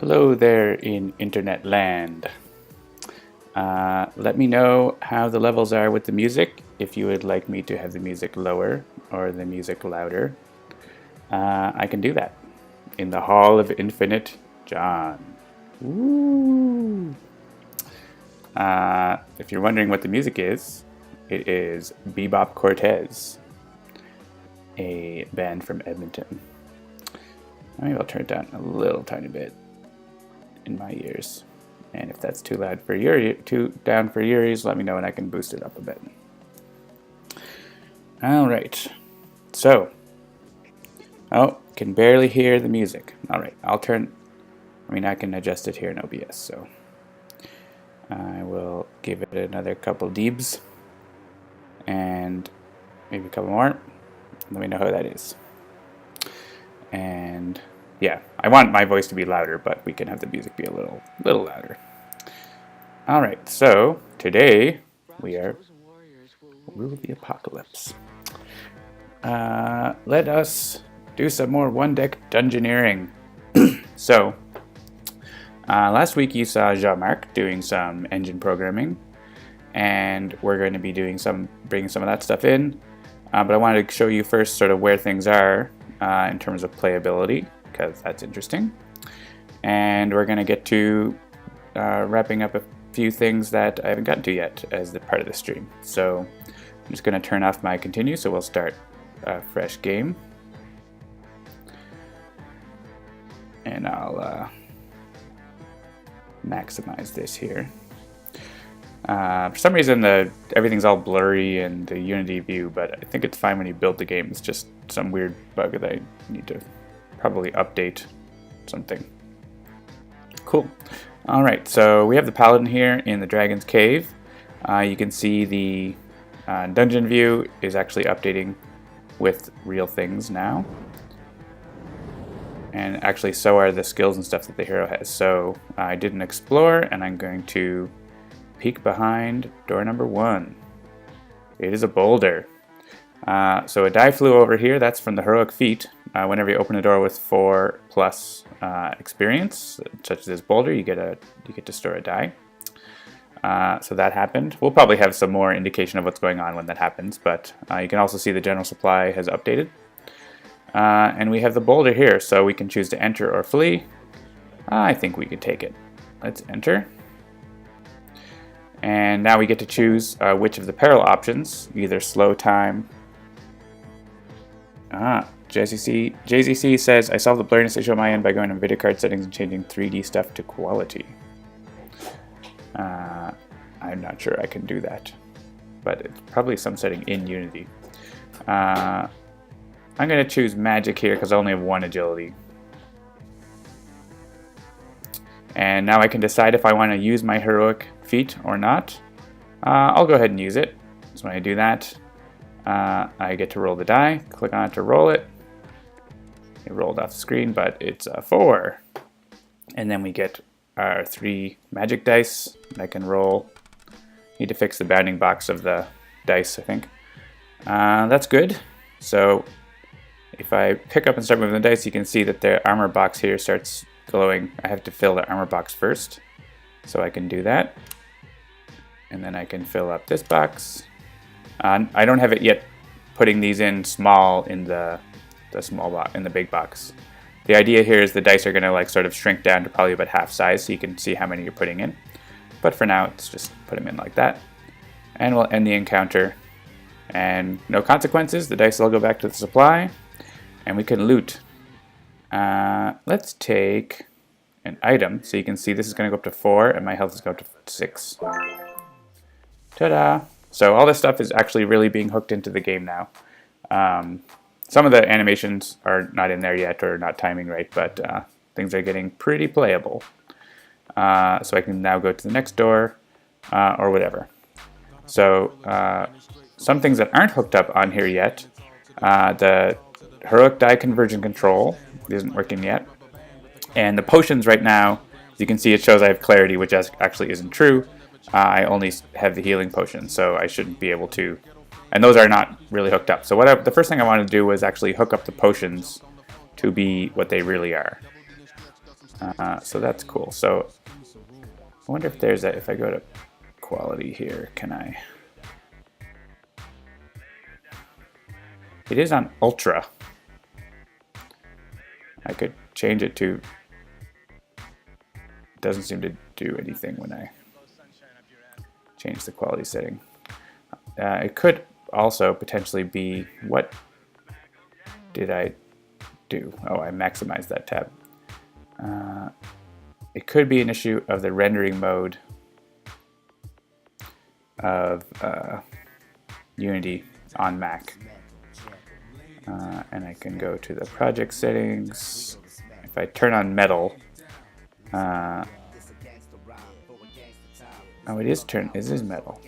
Hello there in internet land. Let me know how the levels are with the music, if you would like me to have the music lower or the music louder. I can do that in the Hall of Infinite John. Woo! If you're wondering what the music is, it is Bebop Cortez, a band from Edmonton. Maybe I'll turn it down a little tiny bit in my ears. And if that's too loud for your too down for your ears, let me know and I can boost it up a bit. All right. So, can barely hear the music. All right, I can adjust it here in OBS. So I will give it another couple dBs and maybe a couple more. Let me know how that is. And yeah, I want my voice to be louder, but we can have the music be a little louder. All right, so today we are Rule the Apocalypse. Let us do some more one-deck dungeoneering. So, last week you saw Jean-Marc doing some engine programming, and we're going to be bringing some of that stuff in. But I wanted to show you first sort of where things are in terms of playability, because that's interesting. And we're going to get to wrapping up a few things that I haven't gotten to yet as the part of the stream. So I'm just going to turn off my continue, so we'll start a fresh game. And I'll maximize this here. For some reason everything's all blurry in the Unity view, but I think it's fine when you build the game. It's just some weird bug that I need to probably update something. Cool. Alright, so we have the Paladin here in the Dragon's Cave. You can see the dungeon view is actually updating with real things now. And actually so are the skills and stuff that the hero has. So I did an explore, and I'm going to peek behind door number 1. It is a boulder. So a die flew over here. That's from the heroic feat. Whenever you open a door with 4+ experience, such as this boulder, you get to store a die. So that happened. We'll probably have some more indication of what's going on when that happens, but you can also see the general supply has updated. And we have the boulder here, so we can choose to enter or flee. I think we could take it. Let's enter. And now we get to choose which of the peril options, either slow time. JCC says, I solved the blurriness issue on my end by going to video card settings and changing 3D stuff to quality. I'm not sure I can do that, but it's probably some setting in Unity. I'm going to choose magic here because I only have 1 agility. And now I can decide if I want to use my heroic feat or not. I'll go ahead and use it. So when I do that, I get to roll the die, click on it to roll it. It rolled off the screen, but it's a 4. And then we get our 3 magic dice that I can roll. Need to fix the bounding box of the dice, I think. That's good. So if I pick up and start moving the dice, you can see that the armor box here starts glowing. I have to fill the armor box first, so I can do that. And then I can fill up this box. I don't have it yet putting these in small in the small box, in the big box. The idea here is the dice are going to like sort of shrink down to probably about half size, so you can see how many you're putting in. But for now, it's just put them in like that. And we'll end the encounter. And no consequences. The dice will go back to the supply. And we can loot. Let's take an item. So you can see this is going to go up to 4, and my health is going to go up to 6. Ta-da! So all this stuff is actually really being hooked into the game now. Some of the animations are not in there yet or not timing right, but things are getting pretty playable. So I can now go to the next door or whatever. So some things that aren't hooked up on here yet, the heroic die conversion control isn't working yet. And the potions right now, as you can see, it shows I have clarity, which actually isn't true. I only have the healing potion, so I shouldn't be able to. And those are not really hooked up. So the first thing I wanted to do was actually hook up the potions to be what they really are. So that's cool. So I wonder if there's if I go to quality here, can I? It is on ultra. I could change it to, it doesn't seem to do anything when I change the quality setting. It could also potentially be, what did I do? Oh, I maximized that tab. It could be an issue of the rendering mode of Unity on Mac. And I can go to the project settings. If I turn on metal, oh, it is metal.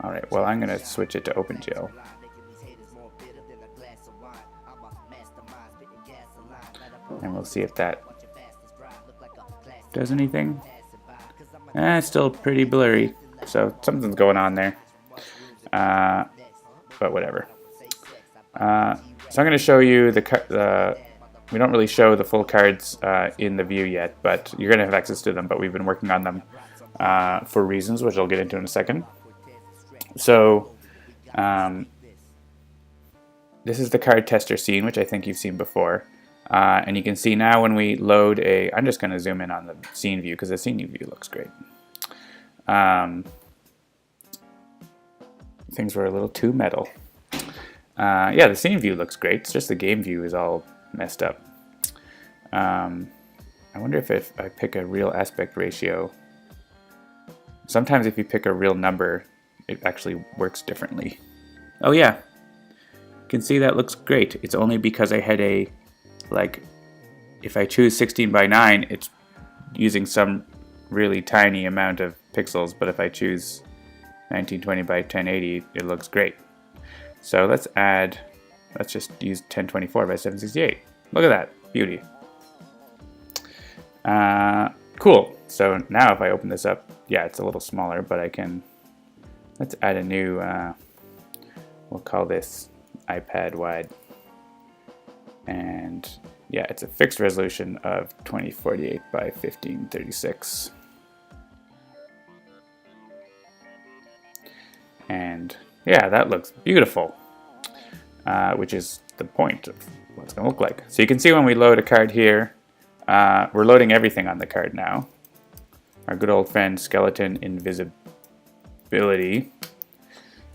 All right, well, I'm gonna switch it to OpenGL. And we'll see if that does anything. It's still pretty blurry, so something's going on there. But whatever. So I'm going to show you we don't really show the full cards in the view yet, but you're going to have access to them, but we've been working on them for reasons, which I'll get into in a second. So this is the card tester scene, which I think you've seen before. And you can see now when we load I'm just going to zoom in on the scene view because the scene view looks great. Things were a little too metal. Yeah, the scene view looks great. It's just the game view is all messed up. I wonder if I pick a real aspect ratio. Sometimes if you pick a real number, it actually works differently. Oh yeah, you can see that looks great. It's only because I had if I choose 16:9, it's using some really tiny amount of pixels, but if I choose 1920 by 1080, it looks great. So let's just use 1024 by 768. Look at that, beauty. Cool, so now if I open this up, yeah, it's a little smaller, but let's add a new, we'll call this iPad wide. And yeah, it's a fixed resolution of 2048 by 1536. And yeah, that looks beautiful, which is the point of what it's going to look like. So you can see when we load a card here, we're loading everything on the card now. Our good old friend Skeleton Invisibility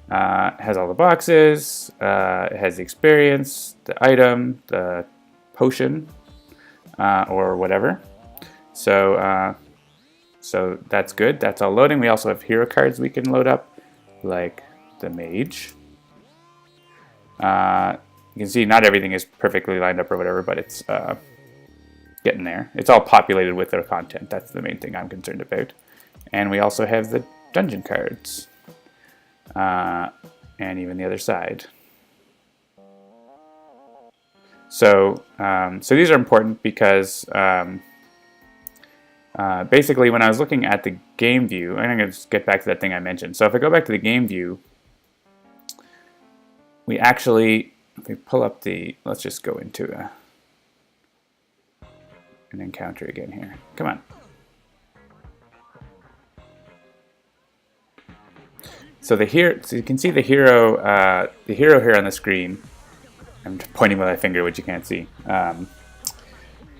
has all the boxes, it has the experience, the item, the potion, or whatever. So that's good. That's all loading. We also have hero cards we can load up, like the mage. You can see not everything is perfectly lined up or whatever, but it's getting there. It's all populated with their content. That's the main thing I'm concerned about. And we also have the dungeon cards, and even the other side. So these are important because basically when I was looking at the game view, and I'm going to just get back to that thing I mentioned. So if I go back to the game view, we actually, if we pull up let's just go into an encounter again here. Come on. So you can see the hero here on the screen. I'm pointing with my finger, which you can't see.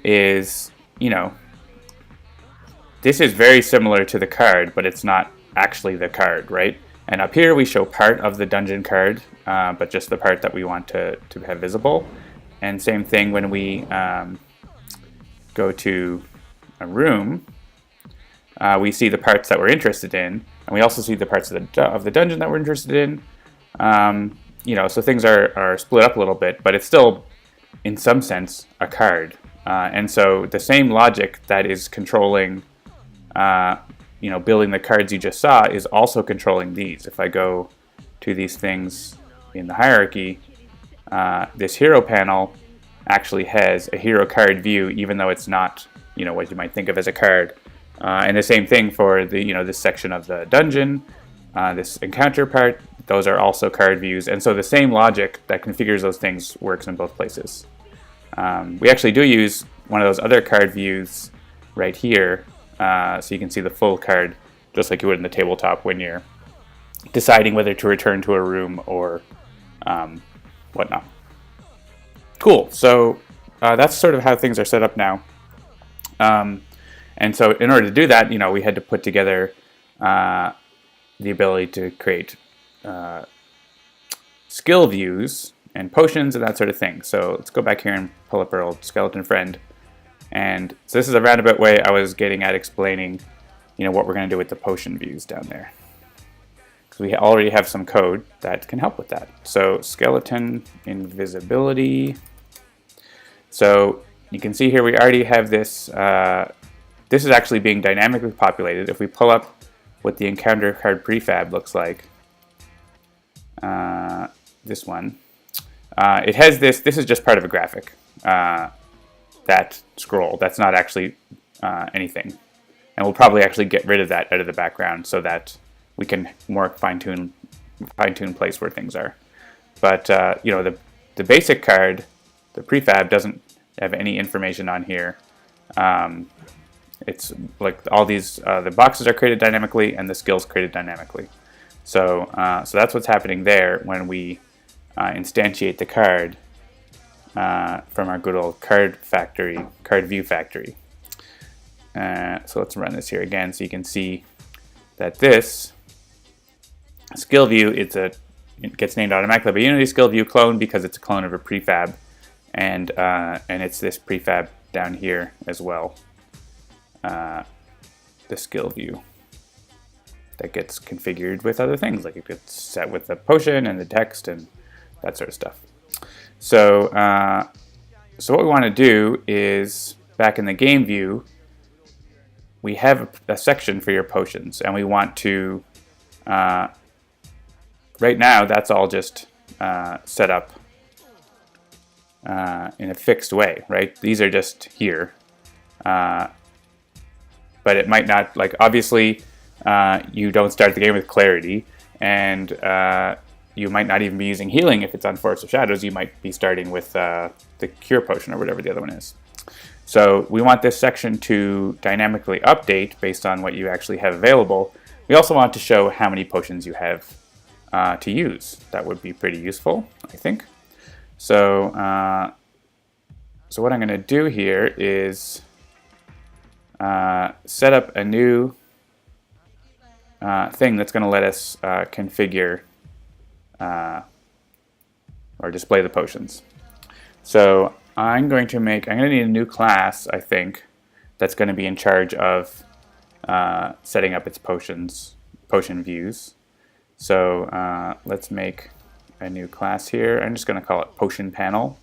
Is, this is very similar to the card, but it's not actually the card, right? And up here we show part of the dungeon card, but just the part that we want to have visible. And same thing when we go to a room, we see the parts that we're interested in, and we also see the parts of the dungeon that we're interested in. So things are split up a little bit, but it's still, in some sense, a card. And so the same logic that is controlling, building the cards you just saw is also controlling these. If I go to these things in the hierarchy, this hero panel actually has a hero card view, even though it's not, what you might think of as a card. And the same thing for this section of the dungeon, this encounter part. Those are also card views, and so the same logic that configures those things works in both places. We actually do use one of those other card views right here, so you can see the full card just like you would in the tabletop when you're deciding whether to return to a room or whatnot. Cool, so that's sort of how things are set up now. And so in order to do that, we had to put together the ability to create skill views and potions and that sort of thing. So let's go back here and pull up our old skeleton friend. And so this is a roundabout way I was getting at explaining, what we're going to do with the potion views down there. Because we already have some code that can help with that. So skeleton invisibility. So you can see here we already have this. This is actually being dynamically populated. If we pull up what the encounter card prefab looks like, this one, it has this. This is just part of a graphic. That scroll. That's not actually anything. And we'll probably actually get rid of that out of the background so that we can more fine-tune place where things are. But the basic card, the prefab, doesn't have any information on here. It's like all these the boxes are created dynamically and the skills created dynamically. So that's what's happening there when we instantiate the card from our good old card view factory. So let's run this here again so you can see that this skill view, it gets named automatically by Unity skill view clone because it's a clone of a prefab, and it's this prefab down here as well, the skill view that gets configured with other things, like it gets set with the potion and the text and that sort of stuff. So what we want to do is, back in the game view, we have a section for your potions, and we want to, right now, that's all just set up in a fixed way, right? These are just here. But it might not, obviously, you don't start the game with clarity, and you might not even be using healing if it's on Forest of Shadows. You might be starting with the cure potion or whatever the other one is. So we want this section to dynamically update based on what you actually have available. We also want to show how many potions you have to use. That would be pretty useful, I think. So what I'm going to do here is set up a new thing that's going to let us configure or display the potions. So I'm going to need a new class, I think, that's going to be in charge of setting up its potion views. So let's make a new class here. I'm just going to call it Potion Panel.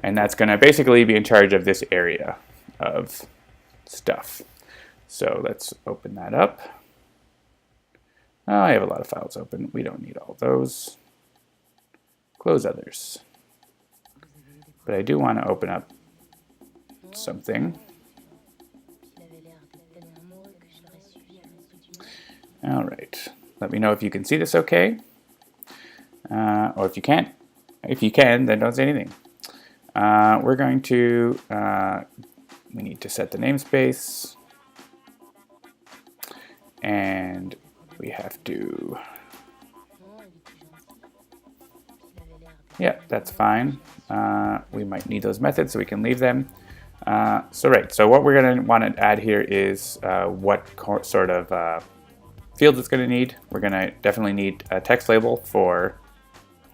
And that's going to basically be in charge of this area of stuff. So let's open that up. Oh, I have a lot of files open. We don't need all those. Close others. But I do want to open up something. All right. Let me know if you can see this okay. Or if you can't. If you can, then don't say anything. We're going to, we need to set the namespace. And we have to, yeah, that's fine. We might need those methods, so we can leave them. So what we're going to want to add here is what sort of fields it's going to need. We're going to definitely need a text label for,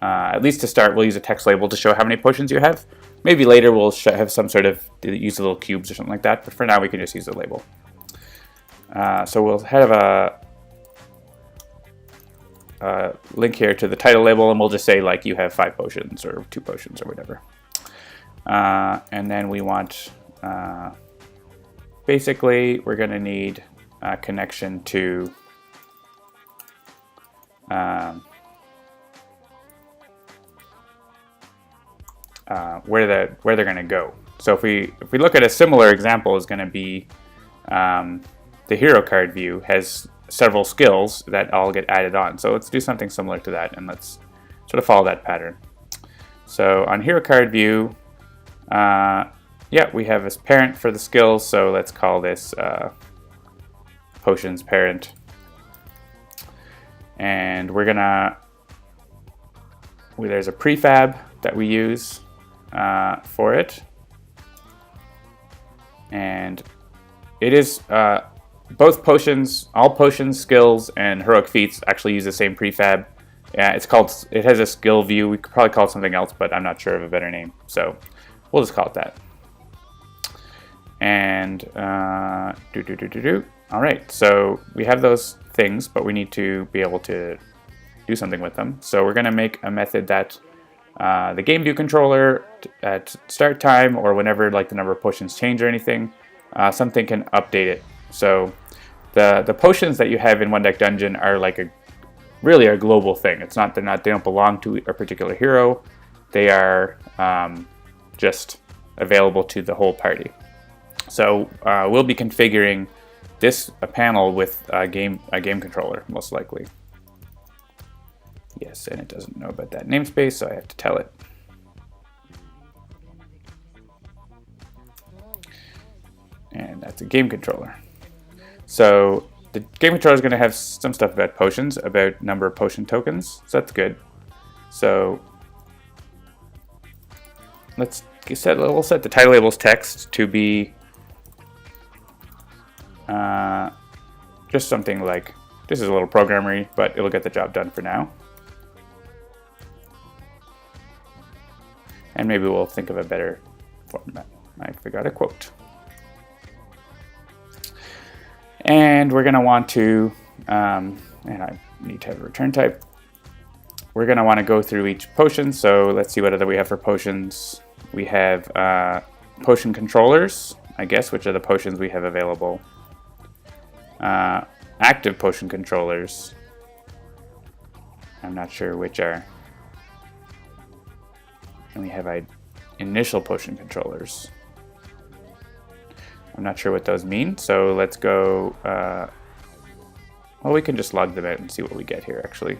at least to start, we'll use a text label to show how many potions you have. Maybe later we'll have some sort of, use little cubes or something like that, but for now we can just use a label. So we'll have a link here to the title label, and we'll just say you have 5 potions or 2 potions or whatever. And then we want, basically we're going to need a connection to where they're going to go. So if we look at a similar example, is going to be the hero card view has several skills that all get added on. So let's do something similar to that, and let's sort of follow that pattern. So on hero card view, yeah, we have a parent for the skills, so let's call this potions parent. And we're gonna, there's a prefab that we use for it. And it is both potions, all potions, skills, and heroic feats actually use the same prefab. It's called, it has a skill view. We could probably call it something else, but I'm not sure of a better name. So we'll just call it that. And all right, so we have those things, but we need to be able to do something with them. So we're gonna make a method that the game view controller at start time or whenever like the number of potions change or anything, something can update it. So the potions that you have in One Deck Dungeon are like really a global thing. It's not, they don't belong to a particular hero. They are just available to the whole party. So we'll be configuring this panel with a game controller, most likely. Yes, and it doesn't know about that namespace, so I have to tell it. And that's a game controller. So the game controller is going to have some stuff about potions, about number of potion tokens, so that's good. So we'll set the title labels text to be just something like, this is a little programmery, but it'll get the job done for now. And maybe we'll think of a better format. I forgot a quote. And we're going to want to, and I need to have a return type. We're going to want to go through each potion. So let's see what other we have for potions. We have potion controllers, I guess, which are the potions we have available. Active potion controllers. I'm not sure which are. And we have initial potion controllers. I'm not sure what those mean, so let's go, well, we can just log them out and see what we get here, actually.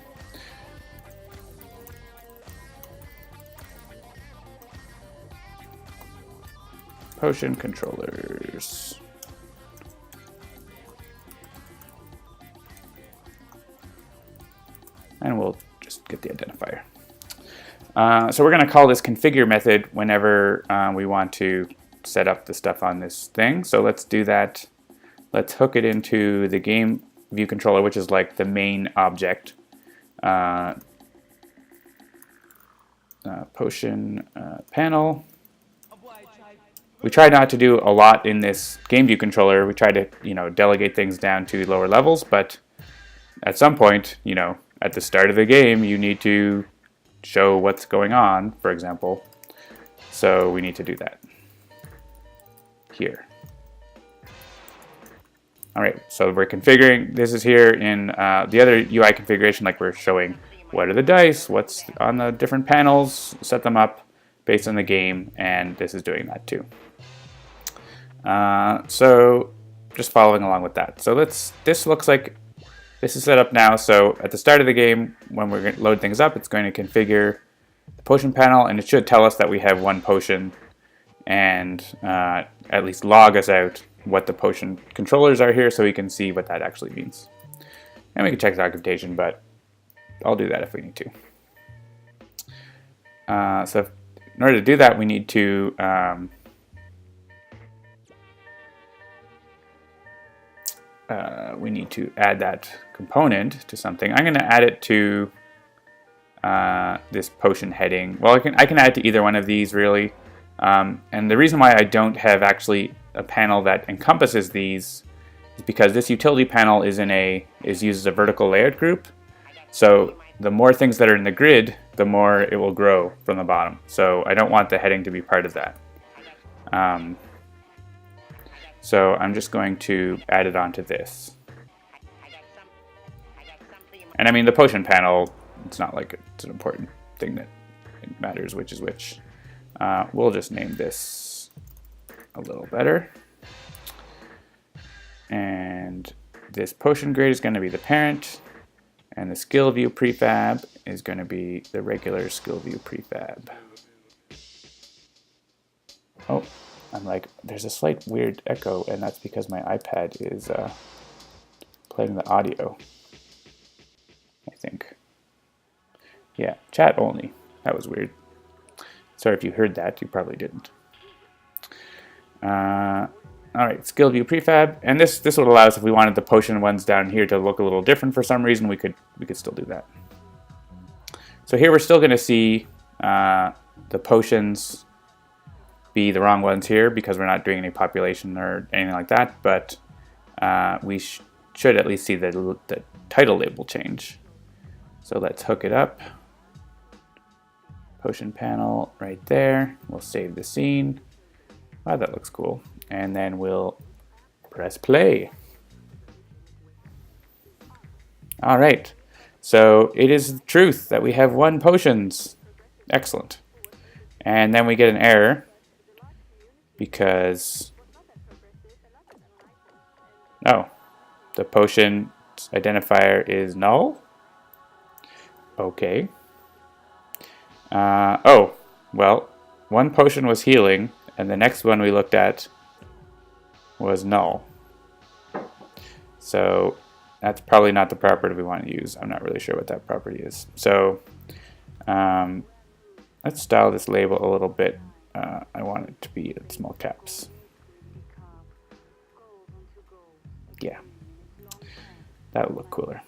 Potion controllers. And we'll just get the identifier. So we're going to call this configure method whenever we want to set up the stuff on this thing. So let's do that. Let's hook it into the game view controller, which is like the main object. Potion panel. We try not to do a lot in this game view controller. We try to, delegate things down to lower levels, but at some point, at the start of the game, you need to show what's going on, for example. So we need to do that here. All right, so we're configuring, this is here in the other UI configuration, like we're showing what are the dice, what's on the different panels, set them up based on the game, and this is doing that too. So just following along with that. So this looks like this is set up now. So at the start of the game, when we're going to load things up, it's going to configure the potion panel, and it should tell us that we have one potion, and at least log us out what the potion controllers are here so we can see what that actually means. And we can check the documentation, but I'll do that if we need to. So in order to do that, we need to add that component to something. I'm going to add it to this potion heading. Well, I can add it to either one of these really. And the reason why I don't have actually a panel that encompasses these is because this utility panel is used as a vertical layout group. So the more things that are in the grid, the more it will grow from the bottom. So I don't want the heading to be part of that. So I'm just going to add it onto this. And I mean, the potion panel, it's not like it's an important thing that it matters which is which. We'll just name this a little better. And this potion grid is going to be the parent. And the skill view prefab is going to be the regular skill view prefab. Oh, I'm like, there's a slight weird echo, and that's because my iPad is playing the audio, I think. Yeah, chat only. That was weird. Sorry if you heard that, you probably didn't. All right, skill view prefab, and this would allow us, if we wanted the potion ones down here to look a little different for some reason, we could still do that. So here we're still going to see the potions be the wrong ones here because we're not doing any population or anything like that, but we should at least see the title label change. So let's hook it up. Potion panel right there. We'll save the scene. Wow, that looks cool. And then we'll press play. All right. So it is the truth that we have 1 potions. Excellent. And then we get an error because, oh, the potion identifier is null. Okay. Oh, well, 1 potion was healing, and the next one we looked at was null. So that's probably not the property we want to use. I'm not really sure what that property is. So let's style this label a little bit. I want it to be in small caps. Yeah, that would look cooler.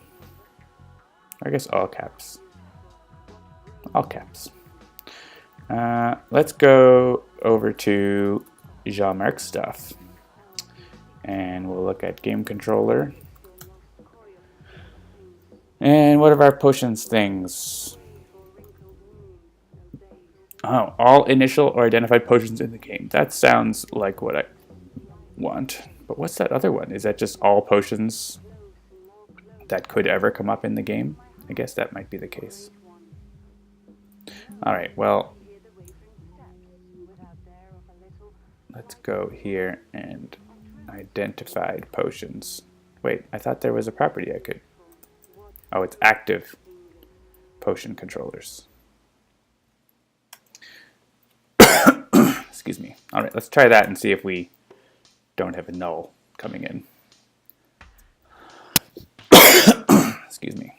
I guess all caps. All caps. Let's go over to jean-marc stuff. And we'll look at game controller. And what are our potions things? Oh, all initial or identified potions in the game. That sounds like what I want. But what's that other one? Is that just all potions that could ever come up in the game? I guess that might be the case. All right, well, let's go here and identified potions. Wait, I thought there was a property I could. Oh, it's active potion controllers. Excuse me. All right, let's try that and see if we don't have a null coming in. Excuse me.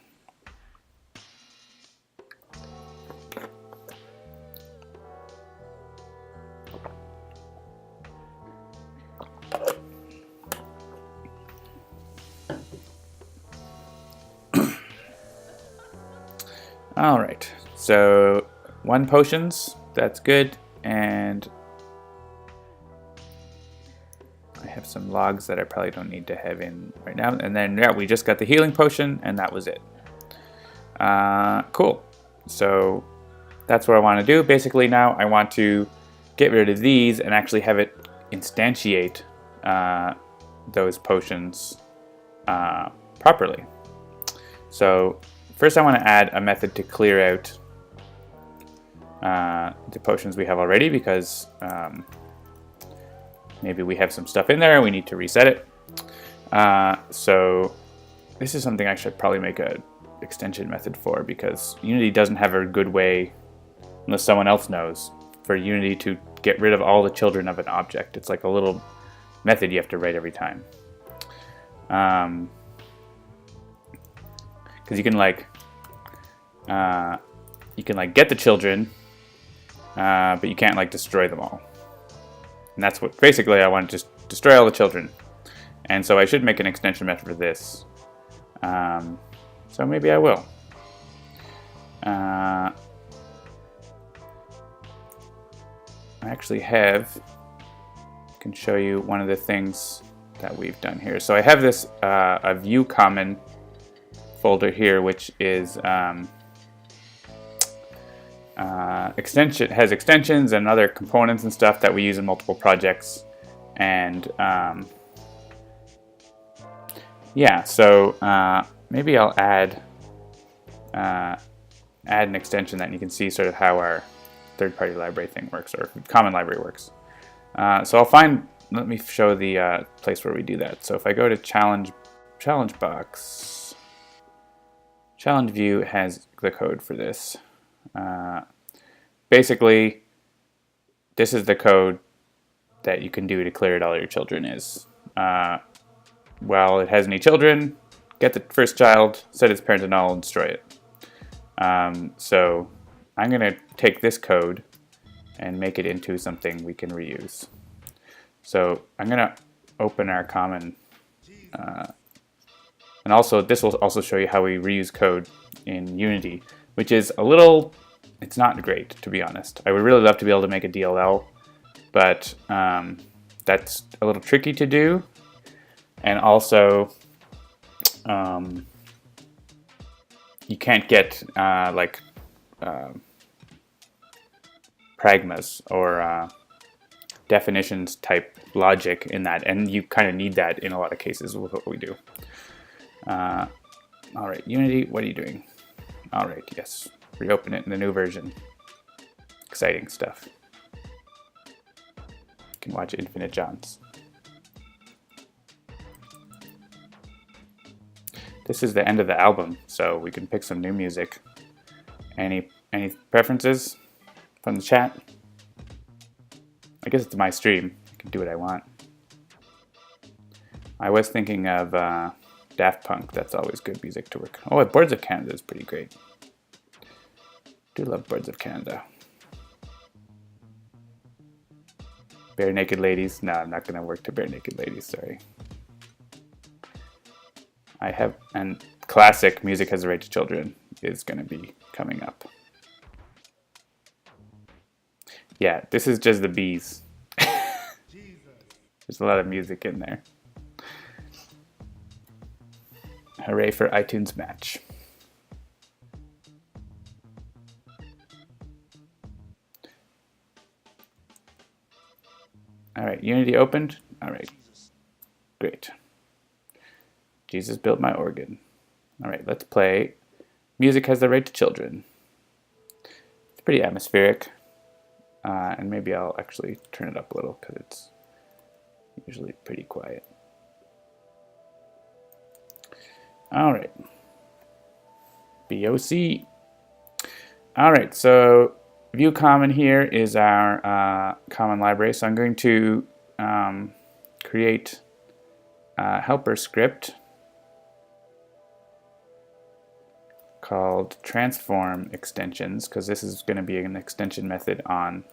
All right, so 1 potions, that's good, and I have some logs that I probably don't need to have in right now, and then yeah, we just got the healing potion, and that was it. Cool, so that's what I want to do. Basically now I want to get rid of these and actually have it instantiate those potions properly. So first I want to add a method to clear out the potions we have already, because maybe we have some stuff in there and we need to reset it. So this is something I should probably make an extension method for, because Unity doesn't have a good way, unless someone else knows, for Unity to get rid of all the children of an object. It's like a little method you have to write every time. Because you can get the children, but you can't destroy them all. And that's what basically I want to just destroy all the children. And so I should make an extension method for this. So maybe I will. I actually can show you one of the things that we've done here. So I have this a view common folder here, which is has extensions and other components and stuff that we use in multiple projects. And yeah, so maybe I'll add an extension that you can see sort of how our third-party library thing works, or common library works. So let me show the place where we do that. So if I go to challenge box, challenge view has the code for this. Basically, this is the code that you can do to clear it all your children is. While it has any children, get the first child, set its parent to null, and destroy it. So I'm going to take this code and make it into something we can reuse. So I'm going to open our common, and also this will also show you how we reuse code in Unity, which is a little, it's not great, to be honest. I would really love to be able to make a DLL, but that's a little tricky to do. And also, you can't get pragmas or definitions type logic in that, and you kind of need that in a lot of cases with what we do. All right, Unity, what are you doing? All right, yes, reopen it in the new version. Exciting stuff. You can watch Infinite Johns. This is the end of the album, so we can pick some new music. Any preferences from the chat? I guess it's my stream. I can do what I want. I was thinking of Daft Punk. That's always good music to work. Oh, Birds of Canada is pretty great. Do love Birds of Canada. Bare Naked Ladies. No, I'm not going to work to Bare Naked Ladies. Sorry. I have, and classic Music Has the Right to Children is going to be coming up. Yeah, this is just the bees. There's a lot of music in there. Hooray for iTunes Match. All right, Unity opened. All right, great. Jesus built my organ. All right, let's play Music Has the Right to Children. It's pretty atmospheric. And maybe I'll actually turn it up a little because it's usually pretty quiet. All right. BOC. All right, so view common here is our common library. So I'm going to create a helper script called transform extensions, because this is going to be an extension method on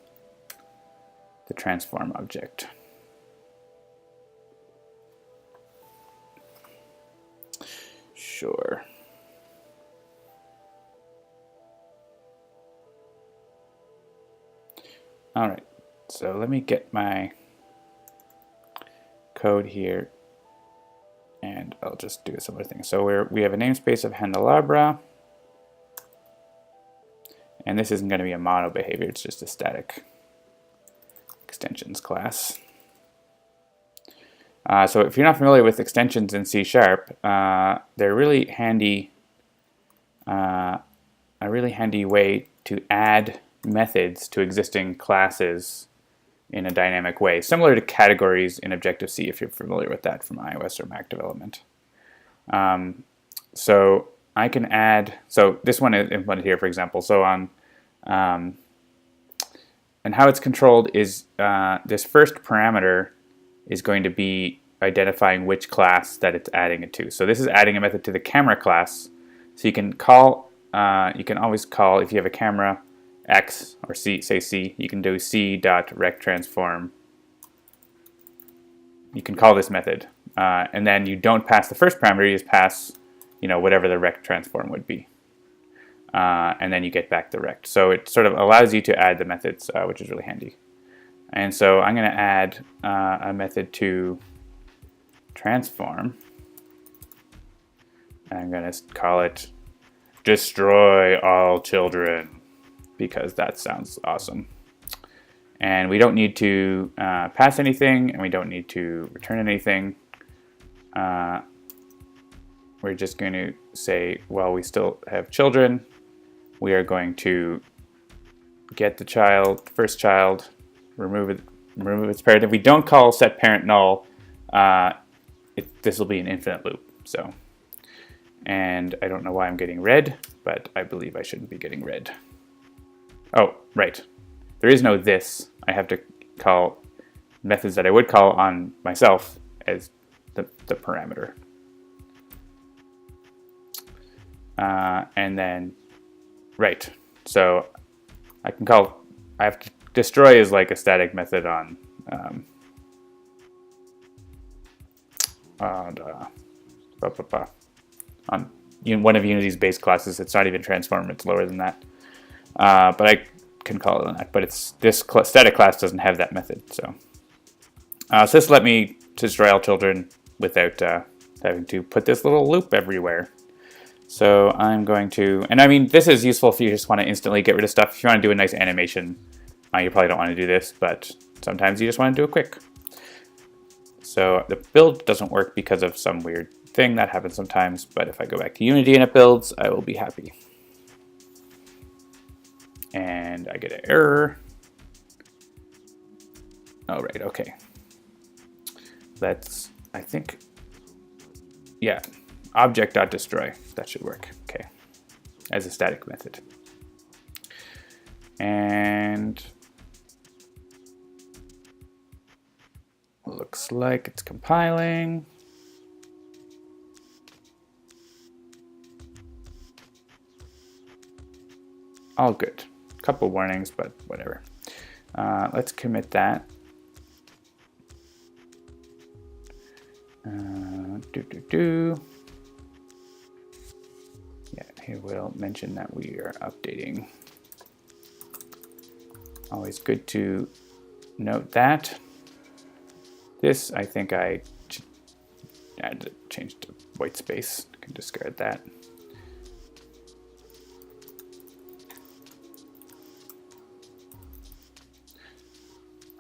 the transform object. Sure. All right, so let me get my code here, and I'll just do a similar thing. So we have a namespace of Handelabra. And this isn't going to be a mono behavior, it's just a static extensions class. So if you're not familiar with extensions in C#, they're really handy, a really handy way to add methods to existing classes in a dynamic way, similar to categories in Objective-C if you're familiar with that from iOS or Mac development. So I can add, so this one is implemented here, for example. So on, and how it's controlled is this first parameter is going to be identifying which class that it's adding it to. So this is adding a method to the camera class. So you can call, you can always call, if you have a camera X or C, say C, you can do c.rectTransform. You can call this method, and then you don't pass the first parameter, you just pass, you know, whatever the rect transform would be. And then you get back the rect. So it sort of allows you to add the methods, which is really handy. And so I'm going to add a method to transform. I'm going to call it destroy all children, because that sounds awesome. And we don't need to pass anything, and we don't need to return anything. We're just going to say, well, we still have children. We are going to get the child, first child, remove its parent. If we don't call set parent null, this will be an infinite loop. So, and I don't know why I'm getting red, but I believe I shouldn't be getting red. Oh, right. There is no this. I have to call methods that I would call on myself as the parameter. And then, right. So I can call, I have to destroy is like a static method on one of Unity's base classes. It's not even transform, it's lower than that. But I can call it on that. But it's this static class doesn't have that method. So, so this let me destroy all children without having to put this little loop everywhere. So I'm going to, and I mean, this is useful if you just want to instantly get rid of stuff. If you want to do a nice animation, you probably don't want to do this, but sometimes you just want to do it quick. So the build doesn't work because of some weird thing that happens sometimes, but if I go back to Unity and it builds, I will be happy. And I get an error. Oh, right, okay. Let's, I think, yeah, object.destroy, that should work, okay, as a static method. And looks like it's compiling. All good. Couple warnings, but whatever. Let's commit that. Yeah, he will mention that we are updating. Always good to note that. This, I think I should change to white space. I can discard that.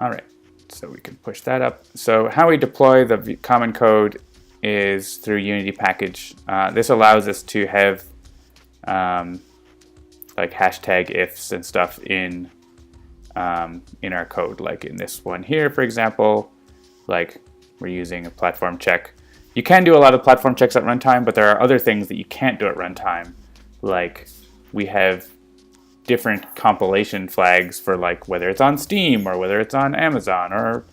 All right, so we can push that up. So how we deploy the common code is through Unity package. This allows us to have like hashtag ifs and stuff in our code. Like in this one here, for example, like we're using a platform check. You can do a lot of platform checks at runtime, but there are other things that you can't do at runtime. Like we have different compilation flags for like whether it's on Steam or whether it's on Amazon or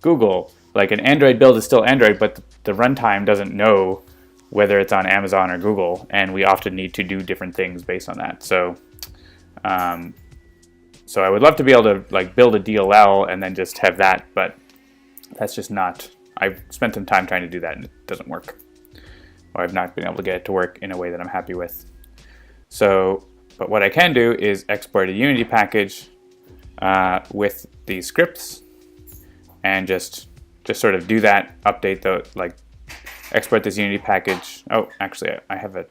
Google. Like an Android build is still Android, but the runtime doesn't know whether it's on Amazon or Google, and we often need to do different things based on that. So, so I would love to be able to like build a DLL and then just have that, but that's just not. I've spent some time trying to do that and it doesn't work, or I've not been able to get it to work in a way that I'm happy with. So. But what I can do is export a Unity package with these scripts and just sort of do that, update the, like, export this Unity package. Oh, actually, I have a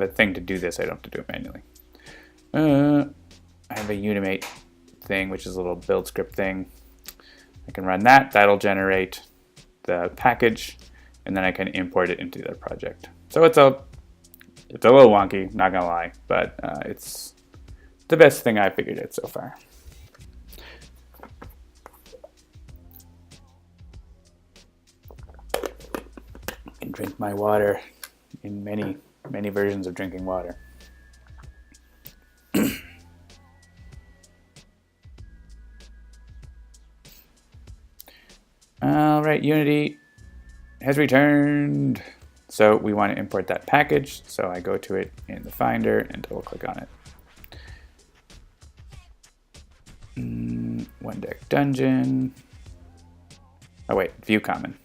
thing to do this. I don't have to do it manually. I have a Unimate thing, which is a little build script thing. I can run that. That'll generate the package, and then I can import it into the project. So it's a little wonky, not gonna lie, but it's the best thing I figured out so far. I can drink my water in many, many versions of drinking water. All right, Unity has returned. So we want to import that package. So I go to it in the Finder and double click on it. One deck dungeon. Oh wait, view common.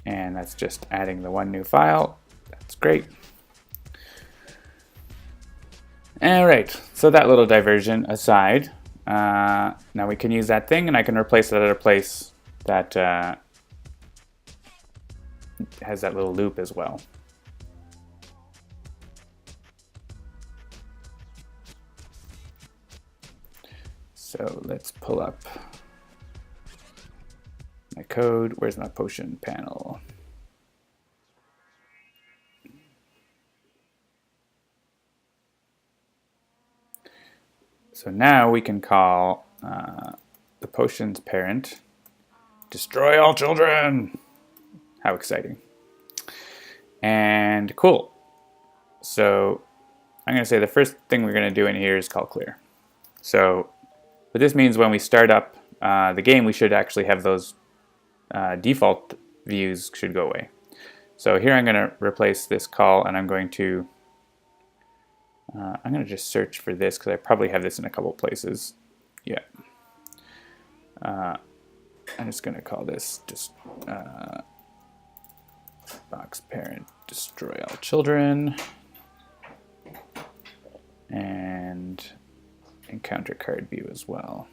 And that's just adding the one new file. That's great. All right, so that little diversion aside, now we can use that thing and I can replace that other place that has that little loop as well. So let's pull up my code. Where's my potion panel? So now we can call the potion's parent, destroy all children. How exciting. And cool. So I'm going to say the first thing we're going to do in here is call clear. So what this means, when we start up the game, we should actually have those default views should go away. So here I'm going to replace this call, and I'm going to just search for this because I probably have this in a couple places. Yeah. I'm just going to call this just box parent destroy all children, and encounter card view as well.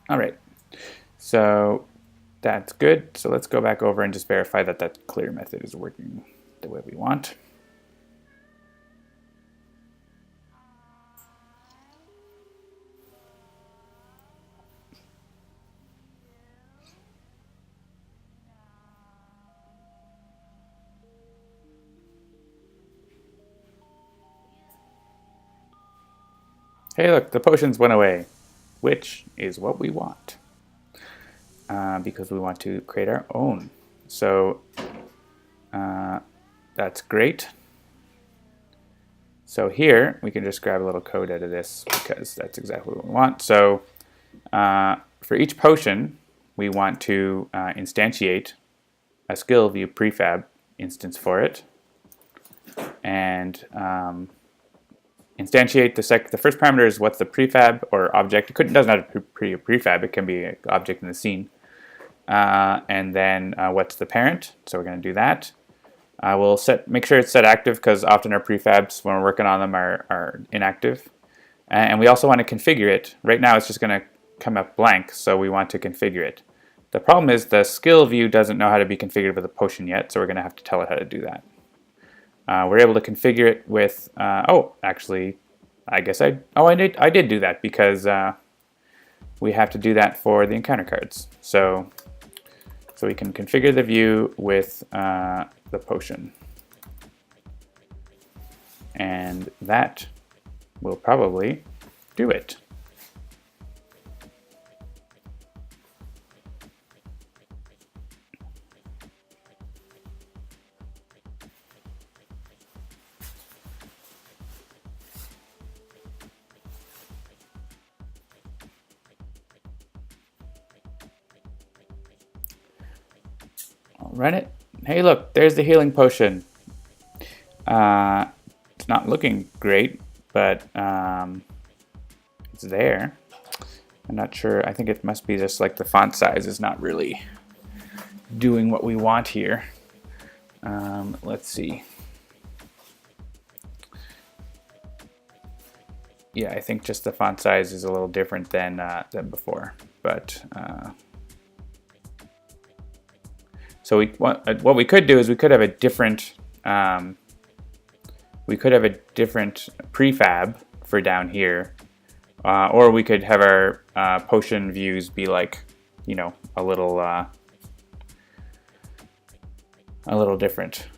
All right, so that's good. So let's go back over and just verify that that clear method is working the way we want. Hey, look, the potions went away, which is what we want, because we want to create our own. So that's great. So here we can just grab a little code out of this because that's exactly what we want. So for each potion, we want to instantiate a skill view prefab instance for it, and instantiate the first parameter is what's the prefab or object. It doesn't have to be a prefab, it can be an object in the scene. And then what's the parent, so we're going to do that. We'll make sure it's set active because often our prefabs when we're working on them are inactive. And we also want to configure it. Right now it's just going to come up blank, so we want to configure it. The problem is the skill view doesn't know how to be configured with a potion yet, so we're going to have to tell it how to do that. We're able to configure it with, actually, I guess I did do that because we have to do that for the encounter cards. So we can configure the view with the potion. And that will probably do it. I'll run it. Hey, look, there's the healing potion. It's not looking great, but it's there. I'm not sure. I think it must be just like the font size is not really doing what we want here. Let's see. Yeah, I think just the font size is a little different than before, but. So what we could do is we could have a different prefab for down here, or we could have our potion views be like, you know, a little different.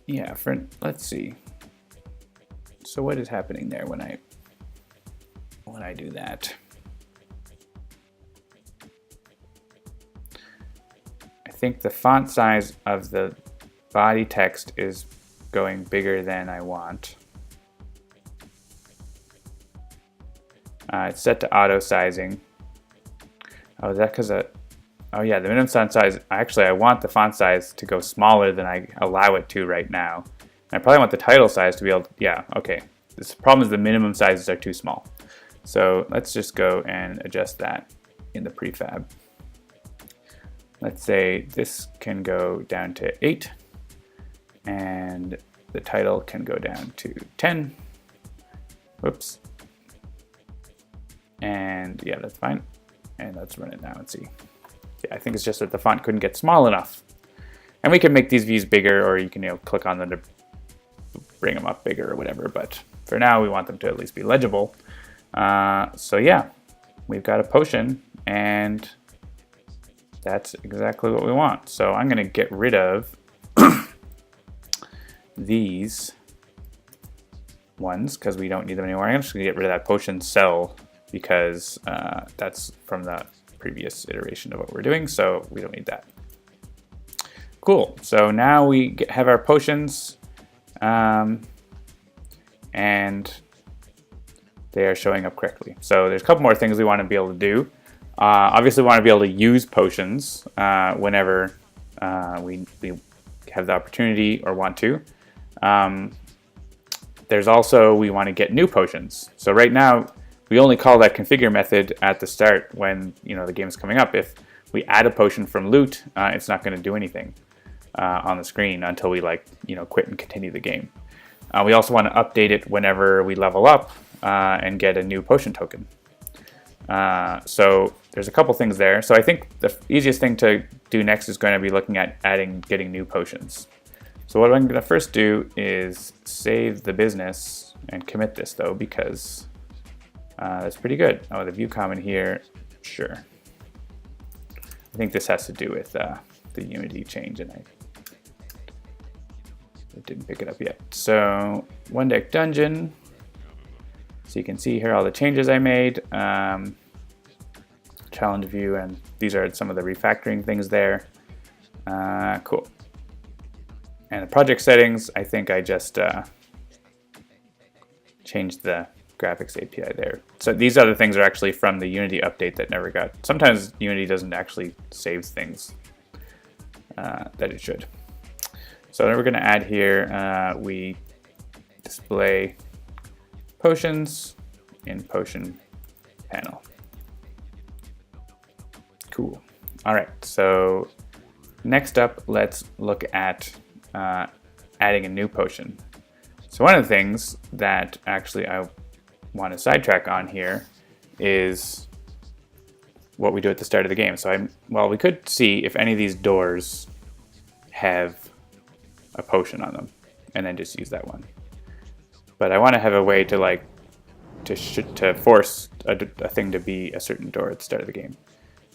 Yeah, let's see. So what is happening there when I do that? I think the font size of the body text is going bigger than I want. It's set to auto sizing. Oh, is that because oh yeah, the minimum font size, actually I want the font size to go smaller than I allow it to right now. And I probably want the title size to be able to, yeah, okay. This problem is the minimum sizes are too small. So let's just go and adjust that in the prefab. Let's say this can go down to 8, and the title can go down to 10. Whoops. And yeah, that's fine. And let's run it now and see. Yeah, I think it's just that the font couldn't get small enough. And we can make these views bigger, or you can click on them to bring them up bigger or whatever. But for now, we want them to at least be legible. So yeah, we've got a potion, and that's exactly what we want. So I'm going to get rid of these ones because we don't need them anymore. I'm just going to get rid of that potion cell because that's from the previous iteration of what we're doing, so we don't need that. Cool, so now we have our potions, and they are showing up correctly. So there's a couple more things we want to be able to do. Obviously we want to be able to use potions whenever we have the opportunity or want to. There's also, we want to get new potions. So right now, we only call that configure method at the start when the game is coming up. If we add a potion from loot, it's not going to do anything on the screen until we quit and continue the game. We also want to update it whenever we level up and get a new potion token. So there's a couple things there. So I think the easiest thing to do next is going to be looking at getting new potions. So what I'm going to first do is save the business and commit this though, because that's pretty good. Oh, the view comment here, sure. I think this has to do with the Unity change, and I didn't pick it up yet. So one deck dungeon. So you can see here all the changes I made. Challenge view, and these are some of the refactoring things there. Cool. And the project settings, I think I just changed the graphics API there. So these other things are actually from the Unity update that never got. Sometimes Unity doesn't actually save things that it should. So then we're going to add here, we display potions in potion panel. Cool. All right, so next up, let's look at adding a new potion. So one of the things that actually I want to sidetrack on here is what we do at the start of the game. So we could see if any of these doors have a potion on them and then just use that one. But I want to have a way to to force a thing to be a certain door at the start of the game.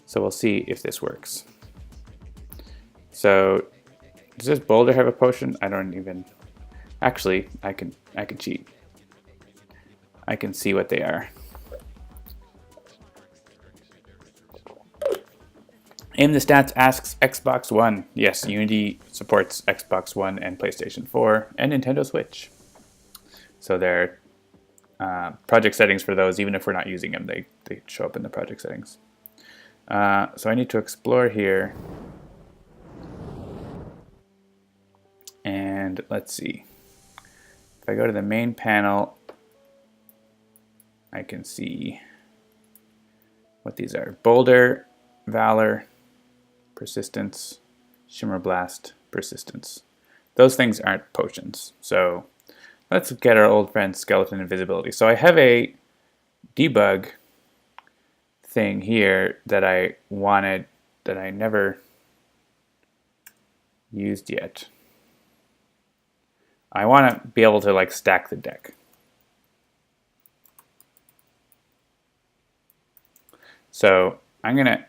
So we'll see if this works. So does this boulder have a potion? I don't even. Actually, I can cheat. I can see what they are. Aim the stats asks Xbox One. Yes, Unity supports Xbox One and PlayStation 4 and Nintendo Switch. So there are project settings for those. Even if we're not using them, they show up in the project settings. So I need to explore here. And let's see. If I go to the main panel, I can see what these are. Boulder, Valor, Persistence, Shimmer Blast, Persistence. Those things aren't potions. So let's get our old friend Skeleton Invisibility. So I have a debug thing here that I wanted that I never used yet. I want to be able to stack the deck. So I'm going to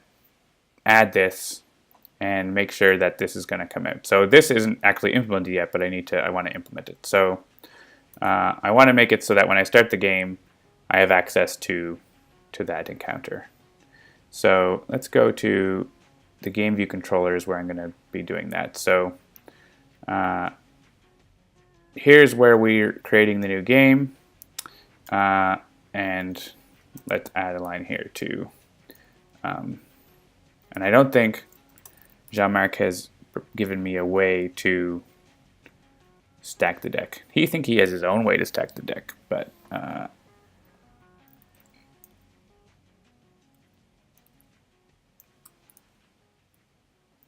add this and make sure that this is going to come out. So this isn't actually implemented yet, but I want to implement it. So I want to make it so that when I start the game, I have access to that encounter. So let's go to the game view controllers where I'm going to be doing that. So here's where we're creating the new game, and let's add a line here too. And I don't think Jean-Marc has given me a way to stack the deck. He thinks he has his own way to stack the deck, but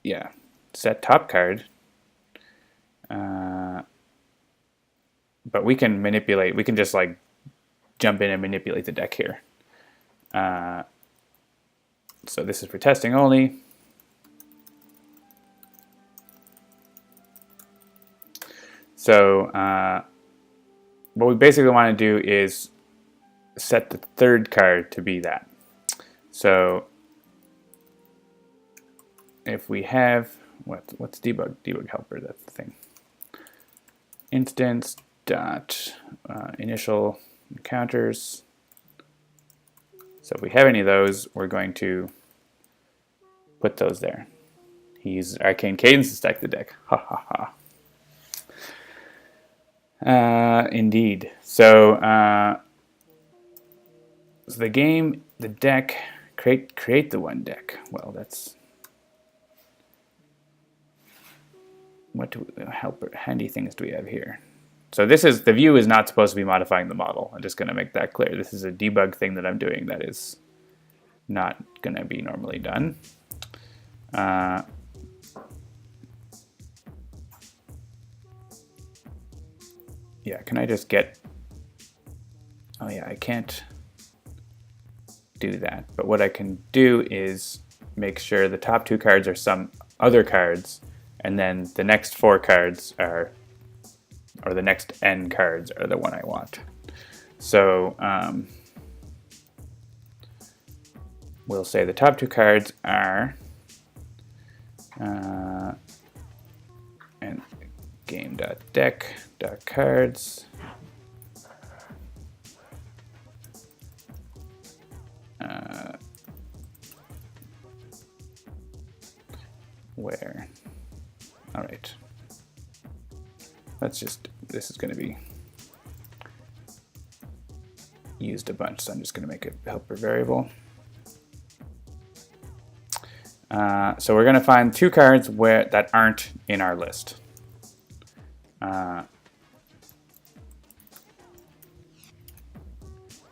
yeah, set top card. But we can manipulate, we can just jump in and manipulate the deck here. So this is for testing only. So what we basically want to do is set the third card to be that. So if we have, what's debug? Debug helper, that's the thing. Instance dot initial encounters. So if we have any of those, we're going to put those there. He uses arcane cadence to stack the deck. Ha ha ha. Indeed. So, so the game, the deck, create the one deck. Well, that's what handy things do we have here? So this is, the view is not supposed to be modifying the model. I'm just going to make that clear. This is a debug thing that I'm doing that is not going to be normally done. Yeah, can I just get, oh yeah, I can't do that. But what I can do is make sure the top 2 cards are some other cards, and then the next 4 cards are, or the next n cards are the one I want. So we'll say the top 2 cards are and game.deck.cards where, all right, let's just, this is going to be used a bunch, so I'm just going to make a helper variable. So we're going to find 2 cards that aren't in our list.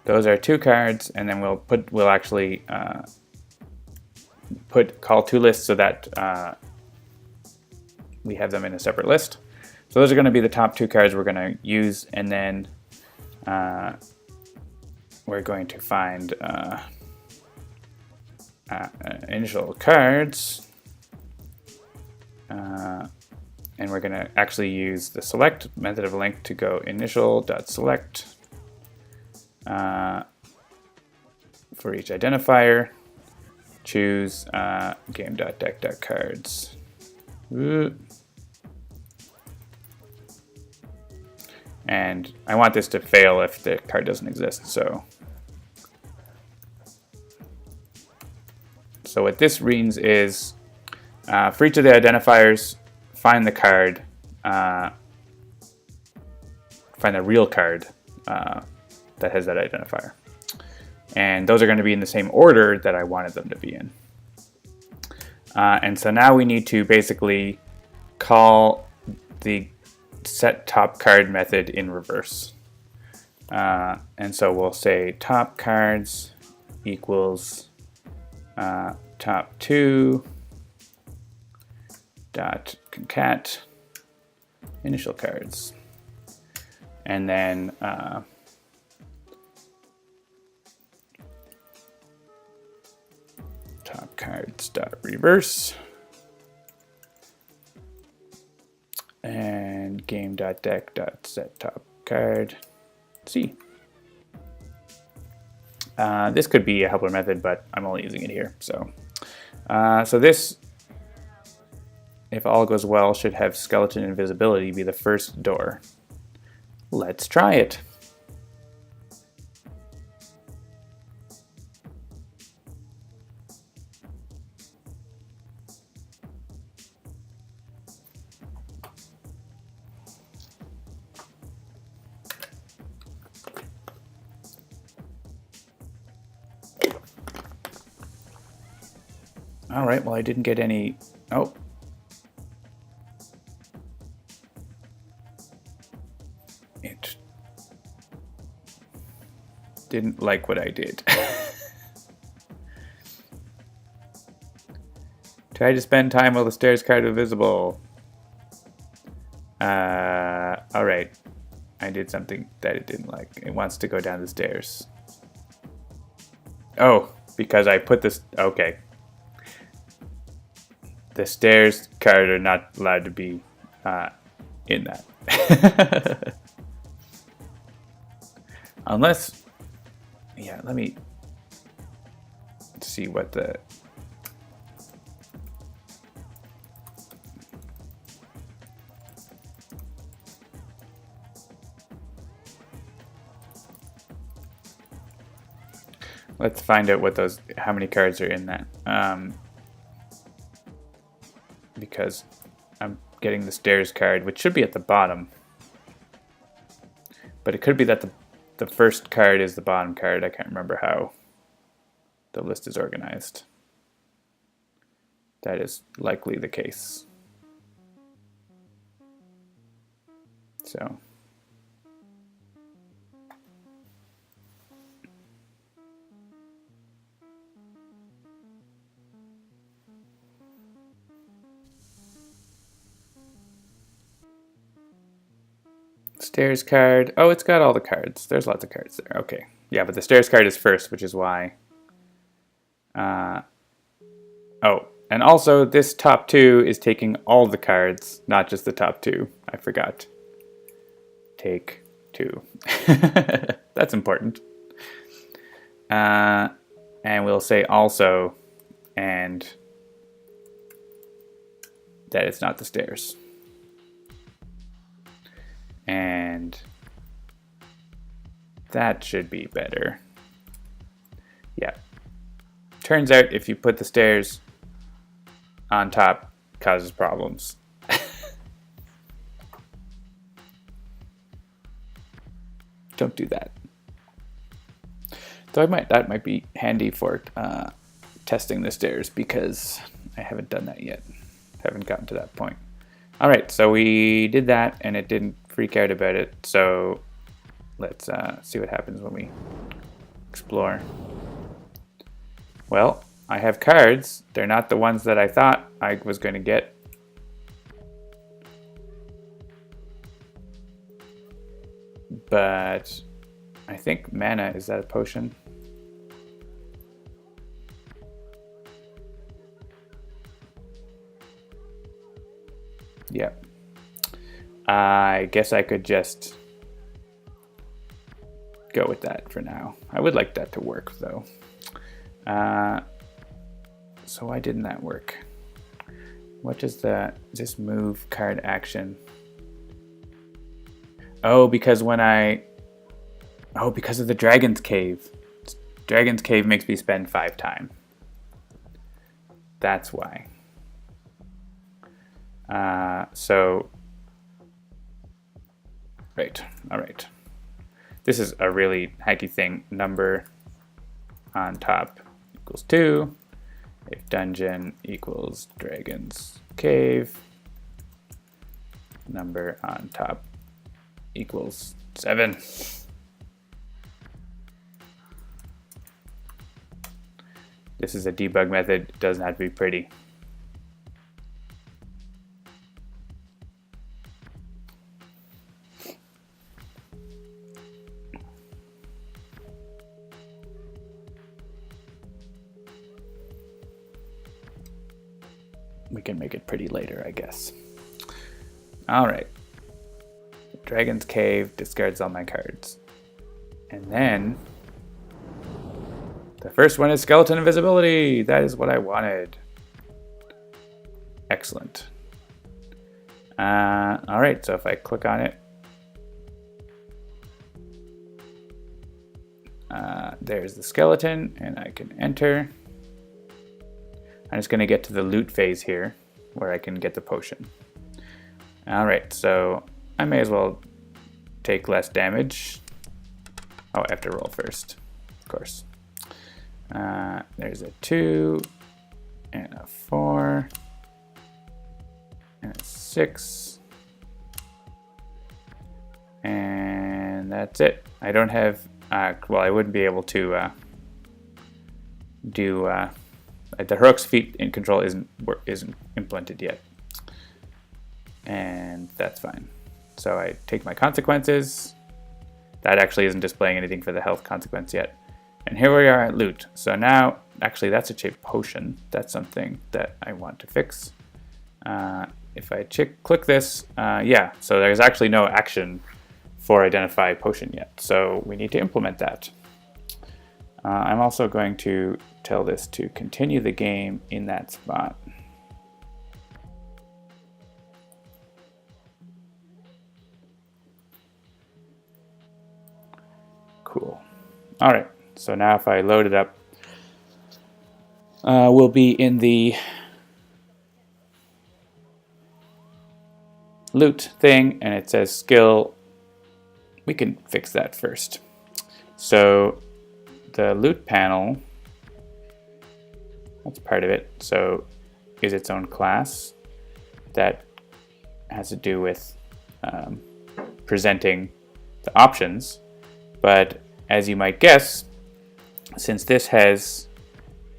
Those are 2 cards, and then we'll actually call 2 lists so that we have them in a separate list. So those are going to be the top 2 cards we're going to use, and then we're going to find initial cards, and we're going to actually use the select method of link to go initial.select for each identifier. Choose game.deck.cards. And I want this to fail if the card doesn't exist. So what this means is for each of the identifiers, find the card, find the real card that has that identifier. And those are going to be in the same order that I wanted them to be in. And so now we need to basically call the set top card method in reverse. And so we'll say top cards equals top 2 dot concat initial cards, and then top cards dot reverse, and game dot deck dot set top card C. This could be a helper method, but I'm only using it here. So this, if all goes well, should have skeleton invisibility be the first door. Let's try it. All right, well, I didn't get any, oh. It didn't like what I did. Try to spend time while the stairs card is visible. All right, I did something that it didn't like. It wants to go down the stairs. Oh, because I put this, okay. The stairs card are not allowed to be in that. Unless, yeah, let me see what the, Let's find out what how many cards are in that. Because I'm getting the stairs card, which should be at the bottom. But it could be that the first card is the bottom card. I can't remember how the list is organized. That is likely the case. So stairs card. Oh, it's got all the cards. There's lots of cards there. Okay. Yeah, but the stairs card is first, which is why. Oh, and also this top 2 is taking all the cards, not just the top 2. I forgot. Take 2. That's important. And we'll say also, and that it's not the stairs. And that should be better. Yeah. Turns out if you put the stairs on top, it causes problems. Don't do that. Though that might be handy for testing the stairs, because I haven't done that yet. Haven't gotten to that point. All right, so we did that, and it didn't freak out about it. So let's see what happens when we explore. Well, I have cards. They're not the ones that I thought I was going to get. But I think mana, is that a potion? Yep. I guess I could just go with that for now. I would like that to work though. So why didn't that work? What does this move card action? Oh, because because of the Dragon's Cave. Dragon's Cave makes me spend 5 time. That's why. Right, all right. This is a really hacky thing. Number on top equals 2. If dungeon equals Dragon's Cave, number on top equals 7. This is a debug method. It doesn't have to be pretty. We can make it pretty later, I guess. All right. Dragon's Cave discards all my cards. And then the first one is Skeleton Invisibility. That is what I wanted. Excellent. All right, so if I click on it, there's the skeleton, and I can enter. I'm just going to get to the loot phase here, where I can get the potion. All right, so I may as well take less damage. Oh, I have to roll first, of course. There's a 2, and a 4, and a 6. And that's it. I don't have, well, I wouldn't be able to do, the heroic's feat in control isn't implemented yet. And that's fine. So I take my consequences. That actually isn't displaying anything for the health consequence yet. And here we are at loot. So now, actually that's a shape potion. That's something that I want to fix. If I click this, yeah, so there's actually no action for identify potion yet. So we need to implement that. I'm also going to tell this to continue the game in that spot. Cool. All right. So now if I load it up, we'll be in the loot thing, and it says skill. We can fix that first. So the loot panel, that's part of it, so is its own class that has to do with presenting the options. But as you might guess, since this has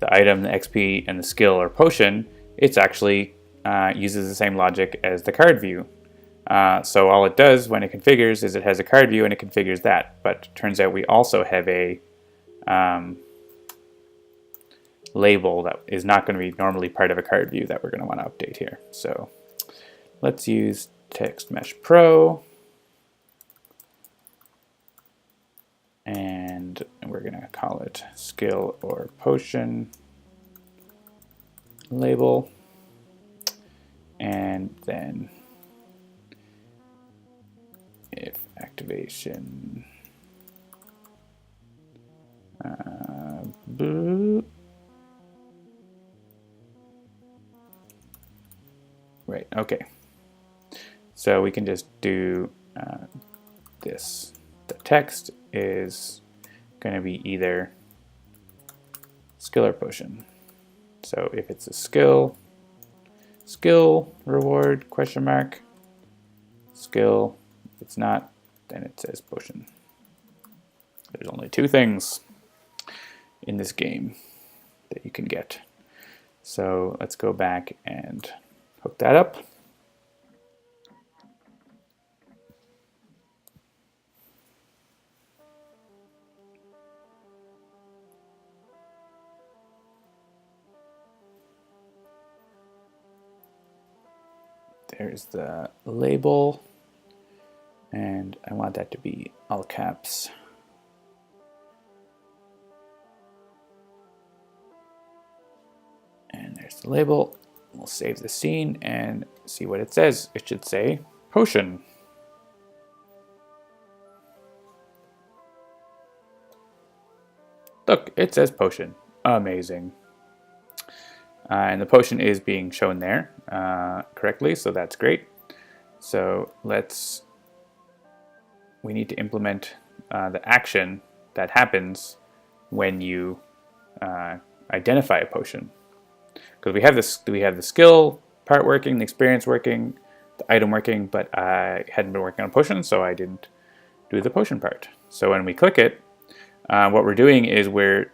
the item, the XP, and the skill or potion, it's actually uses the same logic as the card view. So all it does when it configures is it has a card view and it configures that. But turns out we also have a label that is not going to be normally part of a card view that we're going to want to update here. So let's use Text Mesh Pro. And we're going to call it skill or potion label. And then if activation right, okay. So we can just do this. The text is going to be either skill or potion. So if it's a skill, skill reward question mark, skill. If it's not, then it says potion. There's only two things in this game that you can get. So let's go back and hook that up. There's the label, and I want that to be all caps. And there's the label. We'll save the scene and see what it says. It should say potion. Look, it says potion. Amazing. And the potion is being shown there correctly, so that's great. So we need to implement the action that happens when you identify a potion. Because we have the skill part working, the experience working, the item working, but I hadn't been working on potion, so I didn't do the potion part. So when we click it, what we're doing is we're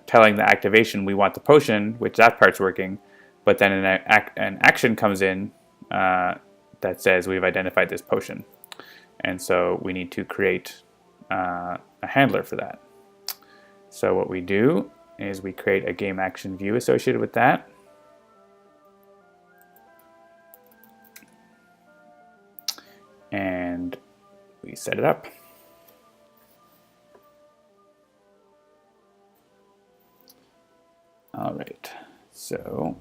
telling the activation we want the potion, which that part's working, but then an action comes in that says we've identified this potion. And so we need to create a handler for that. So what we do is we create a game action view associated with that. And we set it up. All right, so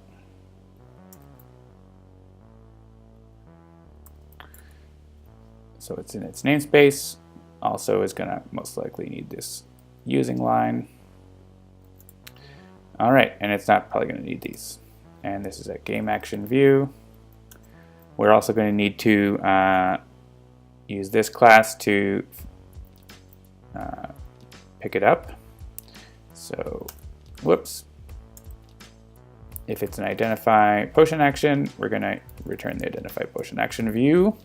it's in its namespace. Also is going to most likely need this using line. All right, and it's not probably going to need these. And this is a game action view. We're also going to need to use this class to pick it up. So, whoops. If it's an identify potion action, we're going to return the identify potion action view.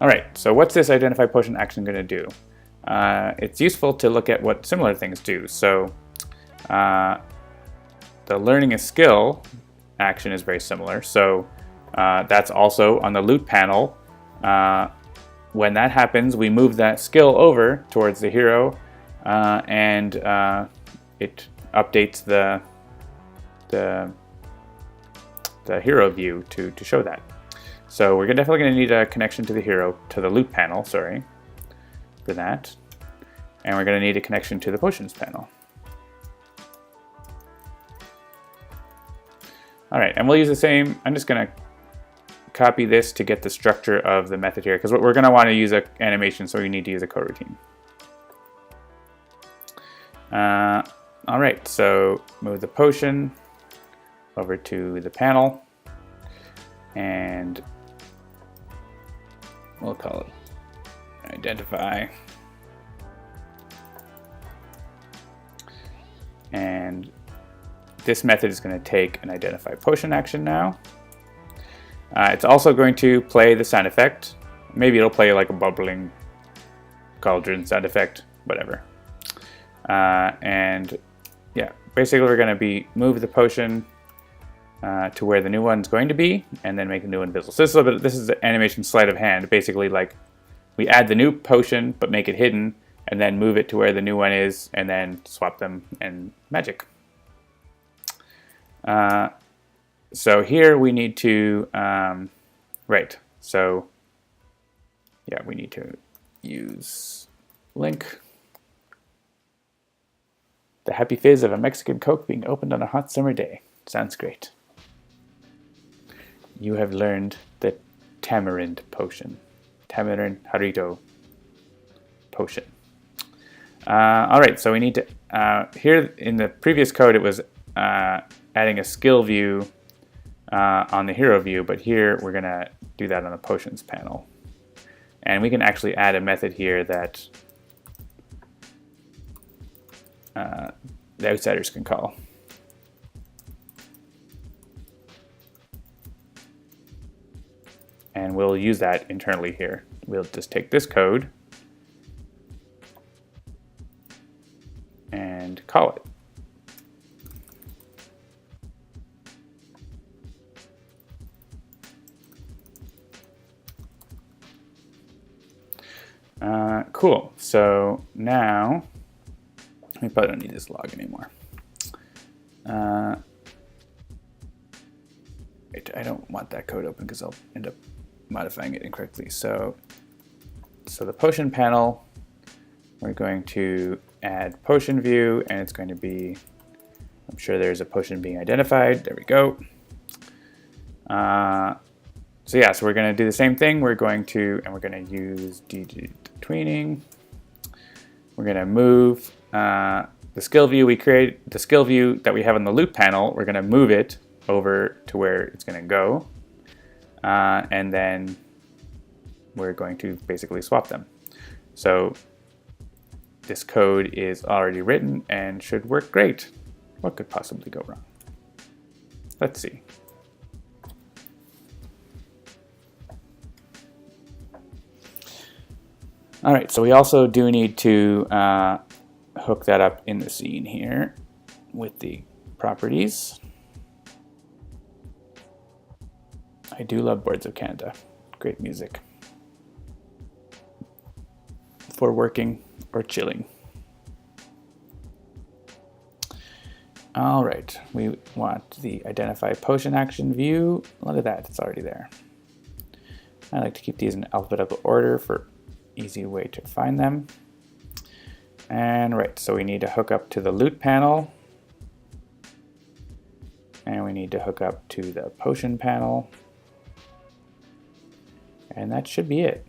All right, so what's this identify potion action going to do? It's useful to look at what similar things do. So the learning a skill action is very similar. So that's also on the loot panel. When that happens, we move that skill over towards the hero, and it updates the hero view to show that. So we're definitely going to need a connection to the loot panel, sorry, for that. And we're going to need a connection to the potions panel. All right, and we'll use the same. I'm just going to copy this to get the structure of the method here, because we're going to want to use an animation, so we need to use a coroutine. All right, so move the potion over to the panel, and we'll call it identify. And this method is going to take an identify potion action now. It's also going to play the sound effect. Maybe it'll play like a bubbling cauldron sound effect, whatever. And yeah, basically we're going to be move the potion to where the new one's going to be, and then make the new one visible. So this is the animation sleight of hand. Basically, like we add the new potion but make it hidden, and then move it to where the new one is, and then swap them and magic. So here we need to, right, so yeah, we need to use link. The happy fizz of a Mexican Coke being opened on a hot summer day. Sounds great. You have learned the tamarind potion. Tamarind harito potion. All right, so we need to, here in the previous code it was adding a skill view on the hero view, but here we're gonna do that on the potions panel. And we can actually add a method here that the outsiders can call. And we'll use that internally here. We'll just take this code and call it. Cool. So now we probably don't need this log anymore. I don't want that code open because I'll end up modifying it incorrectly. So the potion panel, we're going to add potion view, and it's going to be, I'm sure there's a potion being identified. There we go. So yeah, so we're going to do the same thing. We're going to use tweening. We're going to move the skill view we create, the skill view that we have on the loop panel. We're going to move it over to where it's going to go, and then we're going to basically swap them. So this code is already written and should work great. What could possibly go wrong? Let's see. All right, so we also do need to hook that up in the scene here with the properties. I do love Boards of Canada. Great music for working or chilling. All right, we want the identify potion action view. Look at that, it's already there. I like to keep these in alphabetical order for easy way to find them. And right, so we need to hook up to the loot panel, and we need to hook up to the potion panel, and that should be it.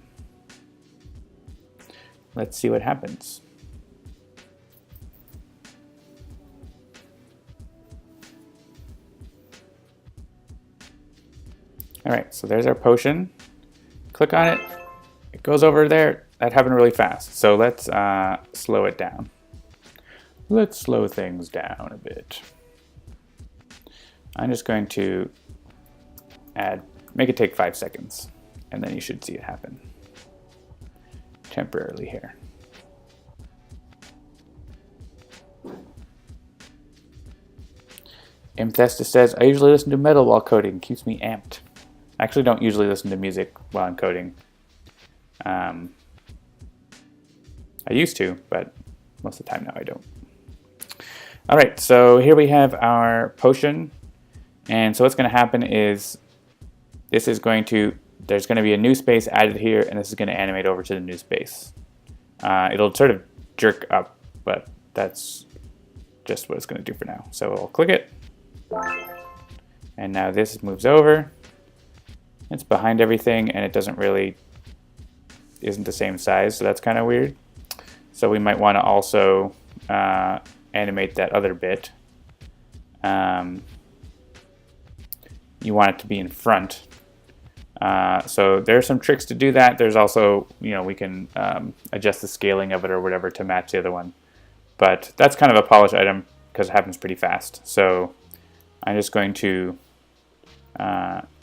Let's see what happens. All right, so there's our potion. Click on it. It goes over there. That happened really fast. So let's slow it down. Let's slow things down a bit. I'm just going to make it take 5 seconds, and then you should see it happen temporarily here. Imthestus says, I usually listen to metal while coding. Keeps me amped. I actually don't usually listen to music while I'm coding. I used to, but most of the time now I don't. All right, so here we have our potion. And so what's going to happen is there's going to be a new space added here, and this is going to animate over to the new space. It'll sort of jerk up, but that's just what it's going to do for now. So we'll click it. And now this moves over. It's behind everything, and it isn't the same size, so that's kind of weird. So we might want to also animate that other bit, you want it to be in front. So there are some tricks to do that. There's also, we can adjust the scaling of it or whatever to match the other one. But that's kind of a polished item because it happens pretty fast. So I'm just going to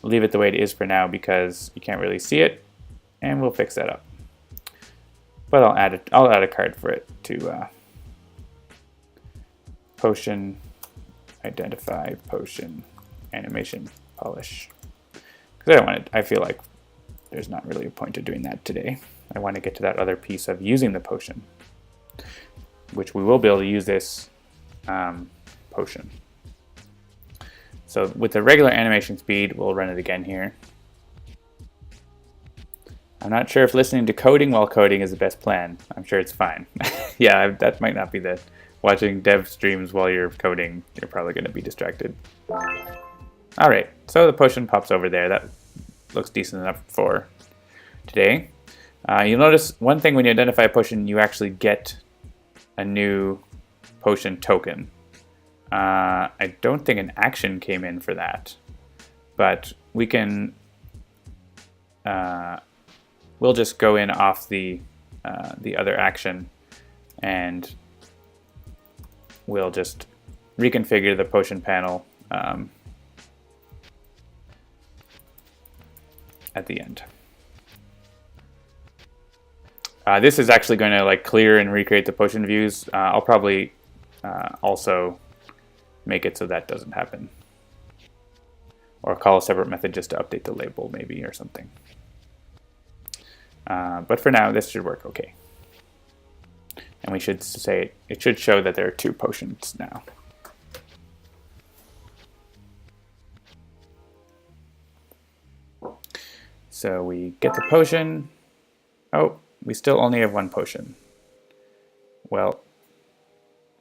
leave it the way it is for now because you can't really see it, and we'll fix that up. But I'll add a card for it to potion, identify, potion, animation, polish. Because I don't want it. I feel like there's not really a point to doing that today. I want to get to that other piece of using the potion, which we will be able to use this potion. So with the regular animation speed, we'll run it again here. I'm not sure if listening to coding while coding is the best plan. I'm sure it's fine. Yeah, that might not be the... Watching dev streams while you're coding, you're probably going to be distracted. Alright, so the potion pops over there. That looks decent enough for today. You'll notice one thing when you identify a potion, you actually get a new potion token. I don't think an action came in for that, but we can... we'll just go in off the other action, and we'll just reconfigure the potion panel at the end. This is actually going to clear and recreate the potion views. I'll probably also make it so that doesn't happen, or call a separate method just to update the label maybe or something. But for now, this should work okay. And we should say it should show that there are 2 potions now. So we get the potion. Oh, we still only have 1 potion. Well,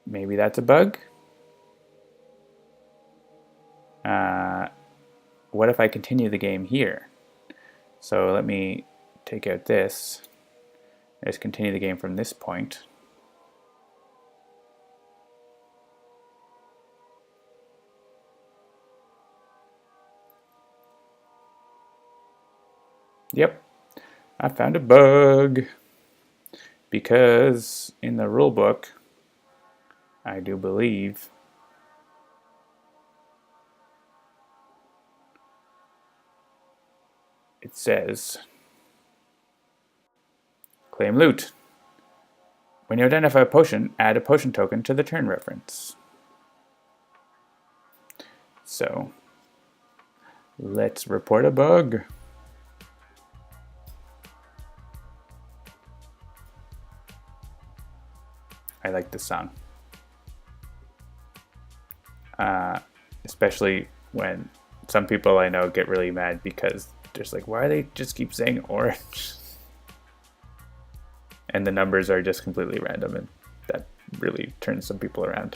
maybe that's a bug. What if I continue the game here? So let me take out this. Let's continue the game from this point. Yep, I found a bug, because in the rule book, I do believe it says claim loot. When you identify a potion, add a potion token to the turn reference. So let's report a bug. I like this song. Especially when some people I know get really mad because they're just like, why do they just keep saying orange? And the numbers are just completely random, and that really turns some people around.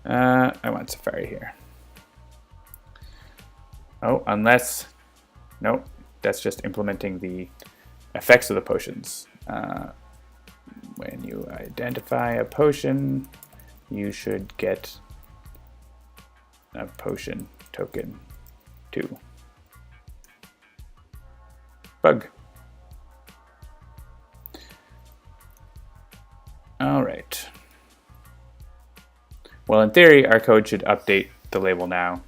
I want Safari here. Oh, unless... Nope, that's just implementing the effects of the potions. When you identify a potion, you should get a potion token too. Bug. All right. Well, in theory, our code should update the label now.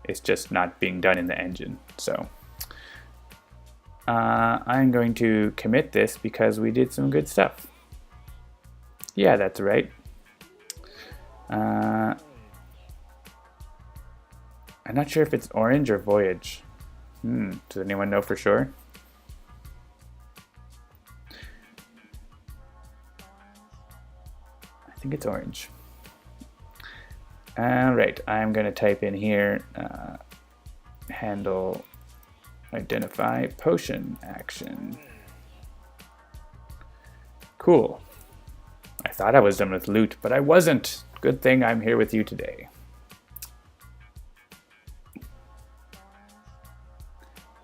It's just not being done in the engine. So I'm going to commit this because we did some good stuff. Yeah, that's right. I'm not sure if it's orange or voyage. Does anyone know for sure? I think it's orange. All right, I'm going to type in here handle identify potion action. Cool. I thought I was done with loot, but I wasn't. Good thing I'm here with you today.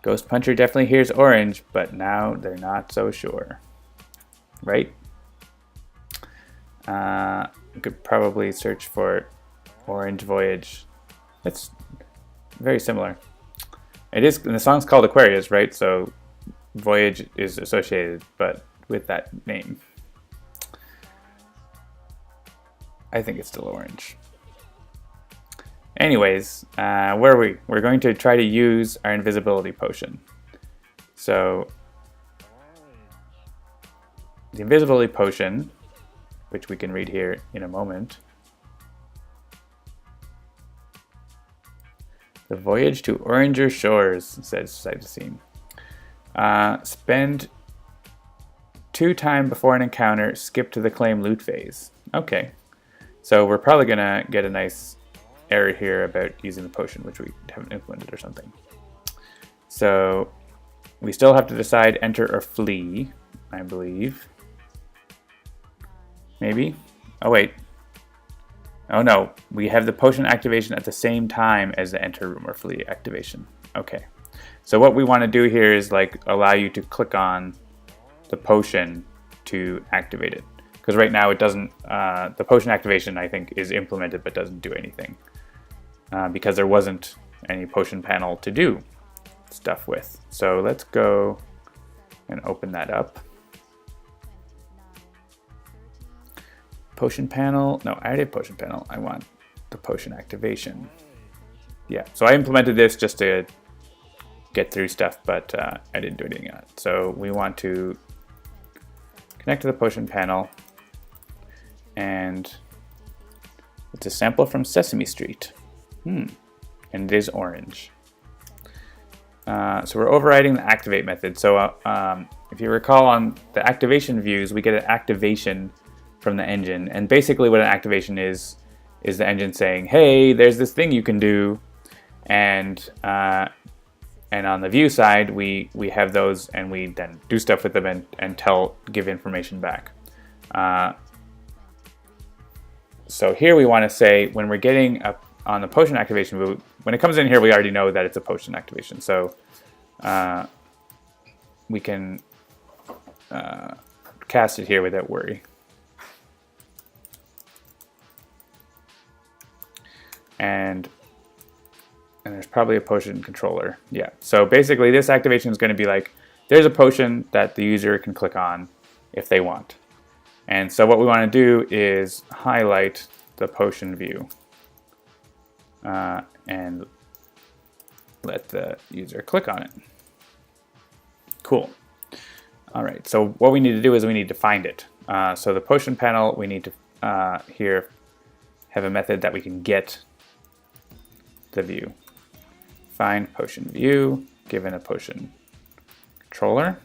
Ghost Puncher definitely hears orange, but now they're not so sure. Right? we could probably search for Orange Voyage. It's very similar. It is, and the song's called Aquarius, right? So Voyage is associated, but with that name. I think it's still orange. Anyways, where are we? We're going to try to use our invisibility potion. So the invisibility potion, which we can read here in a moment. The voyage to Oranger Shores, says Cytosine. Spend 2 time before an encounter, skip to the claim loot phase. Okay, so we're probably gonna get a nice error here about using the potion, which we haven't implemented or something. So we still have to decide enter or flee, I believe. Maybe? Oh wait. Oh no, we have the potion activation at the same time as the enter room or flee activation. Okay. So what we want to do here is like allow you to click on the potion to activate it. Because right now it doesn't, the potion activation I think is implemented but doesn't do anything. Because there wasn't any potion panel to do stuff with. So let's go and open that up. Potion panel, no, I already have potion panel. I want the potion activation. Yeah, so I implemented this just to get through stuff, but I didn't do anything on it. So we want to connect to the potion panel, and it's a sample from Sesame Street. And it is orange. So we're overriding the activate method. So if you recall on the activation views, we get an activation from the engine, and basically what an activation is the engine saying, hey, there's this thing you can do, and on the view side we have those, and we then do stuff with them and give information back. So here we want to say when we're getting up on the potion activation, when it comes in here we already know that it's a potion activation, so we can cast it here without worry. And there's probably a potion controller. Yeah, so basically this activation is going to be like, there's a potion that the user can click on if they want. And so what we want to do is highlight the potion view and let the user click on it. Cool. All right, so what we need to do is we need to find it. So the potion panel, we need to here have a method that we can get the view. Find potion view given a potion controller.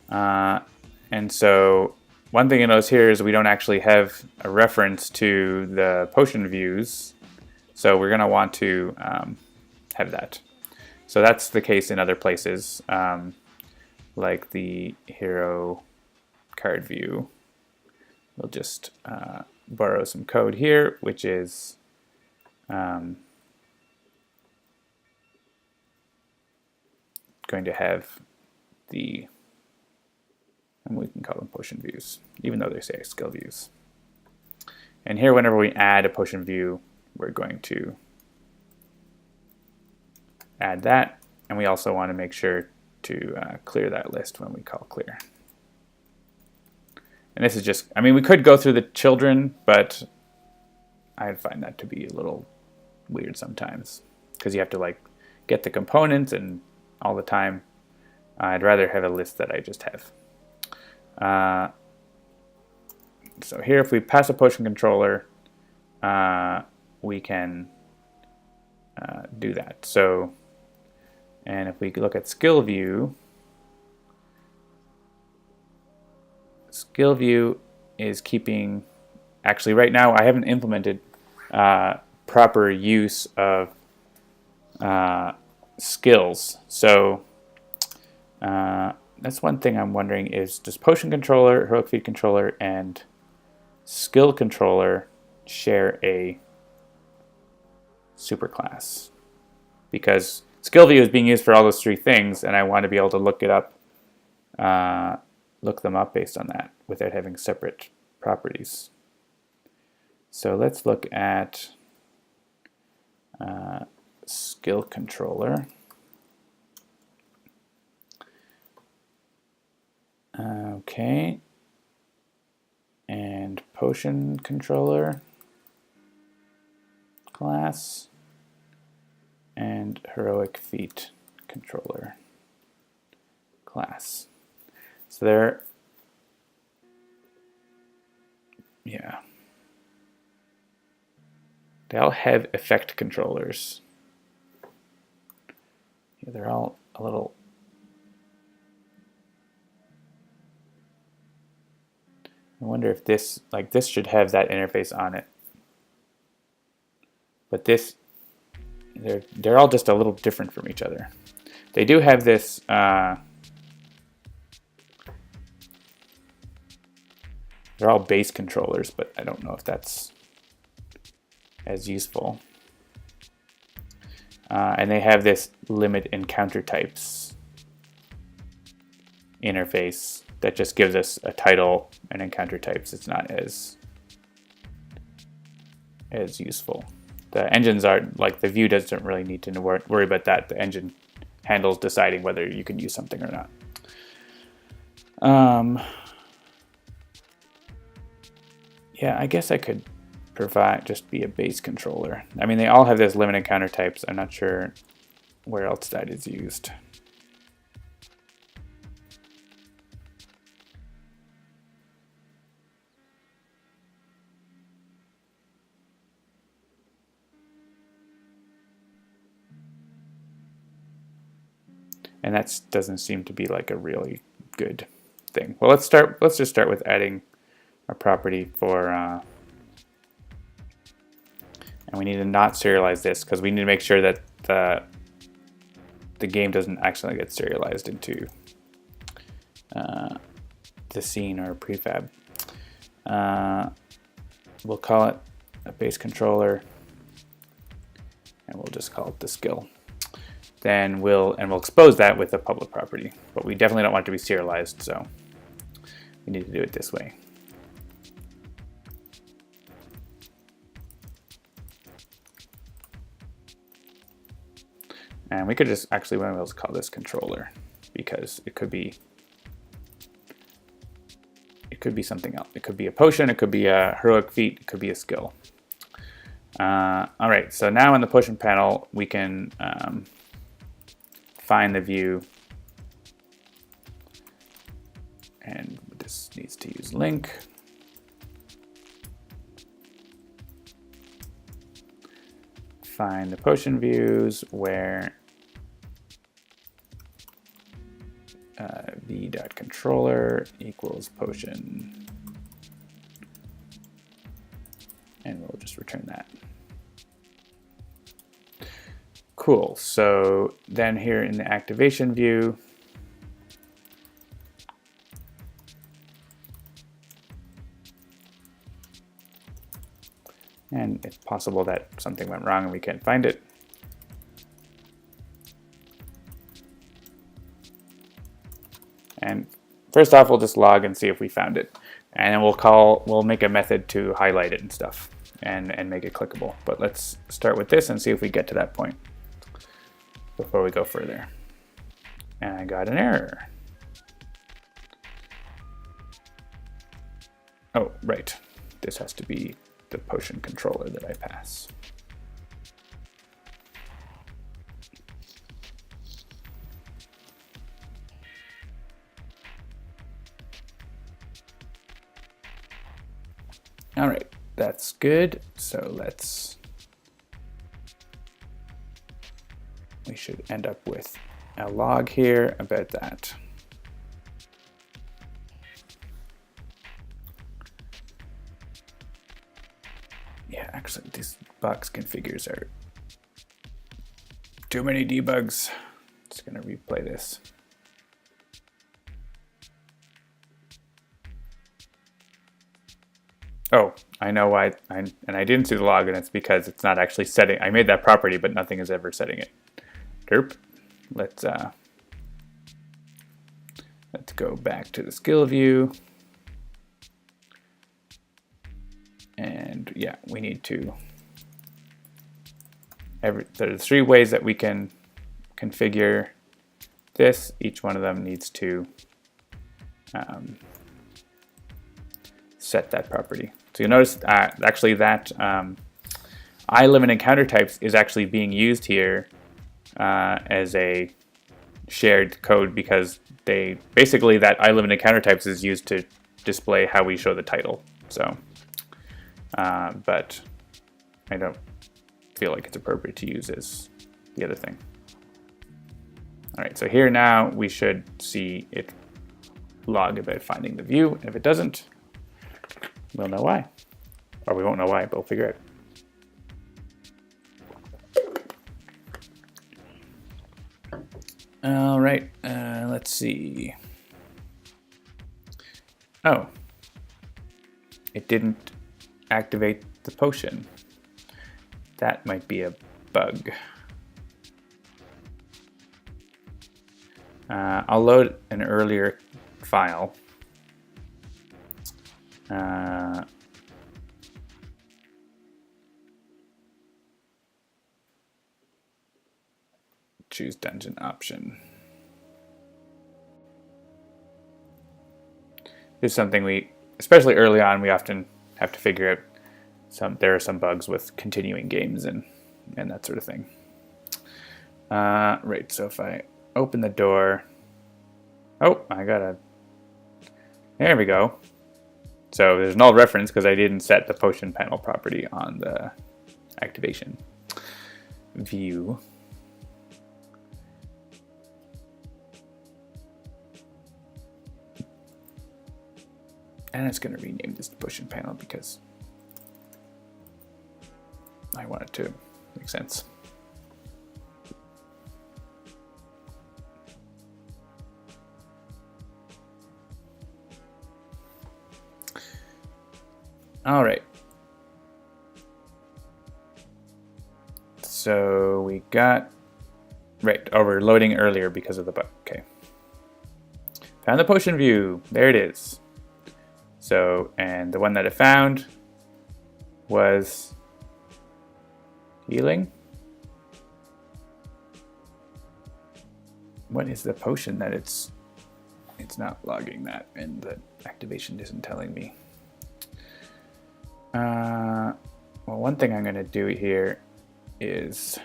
And so one thing you notice here is we don't actually have a reference to the potion views, so we're going to want to have that. So that's the case in other places, like the hero card view. We'll just borrow some code here, which is going to have the, and we can call them potion views, even though they say skill views. And here, whenever we add a potion view, we're going to add that, and we also want to make sure to clear that list when we call clear. And this is just, I mean, we could go through the children, but I find that to be a little weird sometimes, because you have to like get the components and all the time. I'd rather have a list that I just have. So here, if we pass a potion controller, we can do that. So, and if we look at skill view is keeping, actually right now I haven't implemented proper use of skills. So that's one thing I'm wondering is, does potion controller, heroic feat controller, and skill controller share a superclass? Because skill view is being used for all those 3 things, and I want to be able to look it up, look them up based on that without having separate properties. So let's look at skill controller. Okay, and potion controller class, and heroic feat controller class. So there, yeah, they all have effect controllers. Yeah, they're all a little. I wonder if this, like this should have that interface on it. But this, they're all just a little different from each other. They do have this, they're all base controllers, but I don't know if that's as useful. And they have this limit encounter types interface that just gives us a title and encounter types. It's not as useful. The engines are, like, the view doesn't really need to worry about that. The engine handles deciding whether you can use something or not. Yeah, I guess I could just be a base controller. I mean, they all have this limit encounter types. I'm not sure where else that is used. And that doesn't seem to be like a really good thing. Well, let's just start with adding a property for, and we need to not serialize this because we need to make sure that the game doesn't actually get serialized into the scene or prefab. We'll call it a base controller, and we'll just call it the skill. Then we'll expose that with a public property, but we definitely don't want it to be serialized, so we need to do it this way. And we could just actually, we'll just call this controller because it could be something else. It could be a potion, it could be a heroic feat, it could be a skill. All right, so now in the potion panel, we can find the view, and this needs to use link. Find the potion views where v.controller equals potion, and we'll just return that. Cool, so then here in the activation view, and it's possible that something went wrong and we can't find it. And first off, we'll just log and see if we found it. And then we'll make a method to highlight it and stuff and make it clickable. But let's start with this and see if we get to that point before we go further. And I got an error. Oh, right. This has to be the potion controller that I pass. All right, that's good. So we should end up with a log here about that. Yeah, actually, these box configures are too many debugs. Just gonna replay this. Oh, I know why, and I didn't see the log, and it's because it's not actually setting. I made that property, but nothing is ever setting it. Derp. Let's go back to the skill view, and yeah, we need to, there are 3 ways that we can configure this. Each one of them needs to set that property. So you'll notice actually that iLimit encounter types is actually being used here as a shared code, because basically that iLimit encounter types is used to display how we show the title. So, but I don't feel like it's appropriate to use as the other thing. All right, so here now we should see it log about finding the view. If it doesn't, we'll know why. Or we won't know why, but we'll figure it out. All right, let's see. Oh, it didn't activate the potion. That might be a bug. I'll load an earlier file. Choose dungeon option. This is something we, especially early on, we often have to figure out. There are some bugs with continuing games and that sort of thing. Right, so if I open the door, oh, there we go. So there's null reference because I didn't set the potion panel property on the activation view. And it's going to rename this potion panel because I want it to make sense. All right. So we got, right, we're loading earlier because of the bug. Okay. Found the potion view. There it is. So, and the one that it found was healing. What is the potion that it's not logging that, and the activation isn't telling me. Well, one thing I'm going to do here is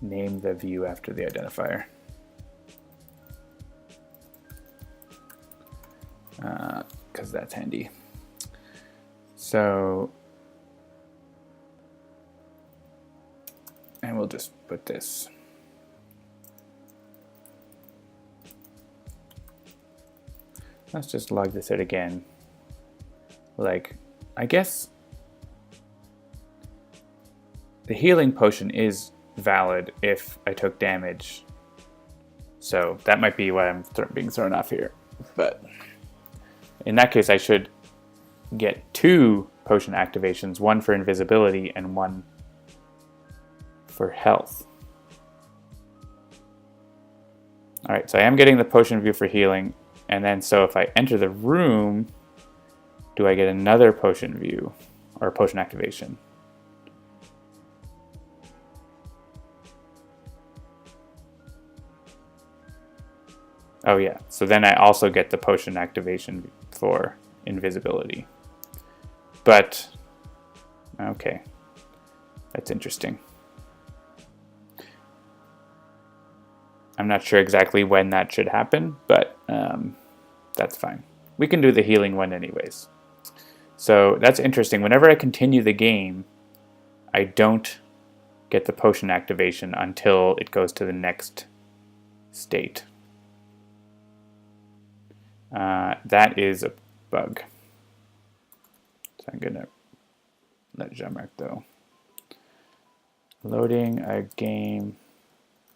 name the view after the identifier. Because that's handy. So, and we'll just put this. Let's just log this out again. Like, I guess the healing potion is valid if I took damage. So that might be why I'm being thrown off here. But in that case, I should get 2 potion activations, one for invisibility and one for health. All right, so I am getting the potion view for healing. And then, so if I enter the room, do I get another potion view or potion activation? Oh yeah, so then I also get the potion activation for invisibility. But, okay, that's interesting. I'm not sure exactly when that should happen, but that's fine. We can do the healing one anyways. So that's interesting. Whenever I continue the game, I don't get the potion activation until it goes to the next state. That is a bug. So I'm going to let jean-marc though. Loading a game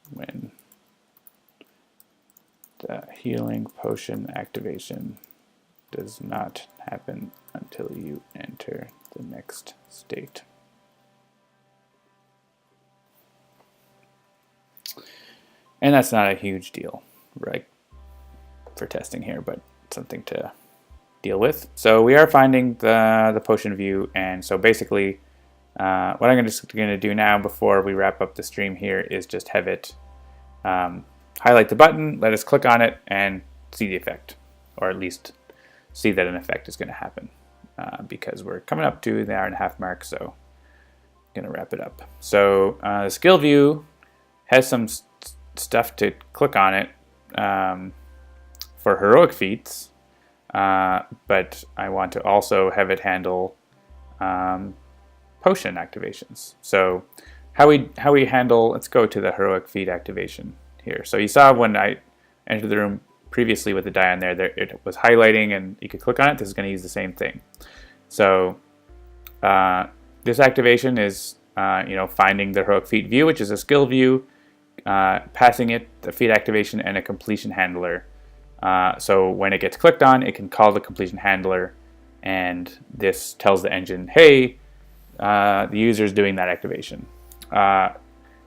when the healing potion activation does not happen until you enter the next state. And that's not a huge deal, right, for testing here, but something to deal with. So we are finding the potion view, and so basically what I'm just going to do now before we wrap up the stream here is just have it highlight the button, let us click on it, and see the effect, or at least see that an effect is going to happen, because we're coming up to the hour-and-a-half mark, so I'm going to wrap it up. So the skill view has some stuff to click on it for heroic feats, but I want to also have it handle potion activations. So how we handle, let's go to the heroic feat activation here. So you saw when I entered the room previously with the die on there, it was highlighting and you could click on it. This is going to use the same thing. So this activation is finding the heroic feat view, which is a skill view, passing it the feat activation and a completion handler. So when it gets clicked on, it can call the completion handler, and this tells the engine, hey, the user is doing that activation.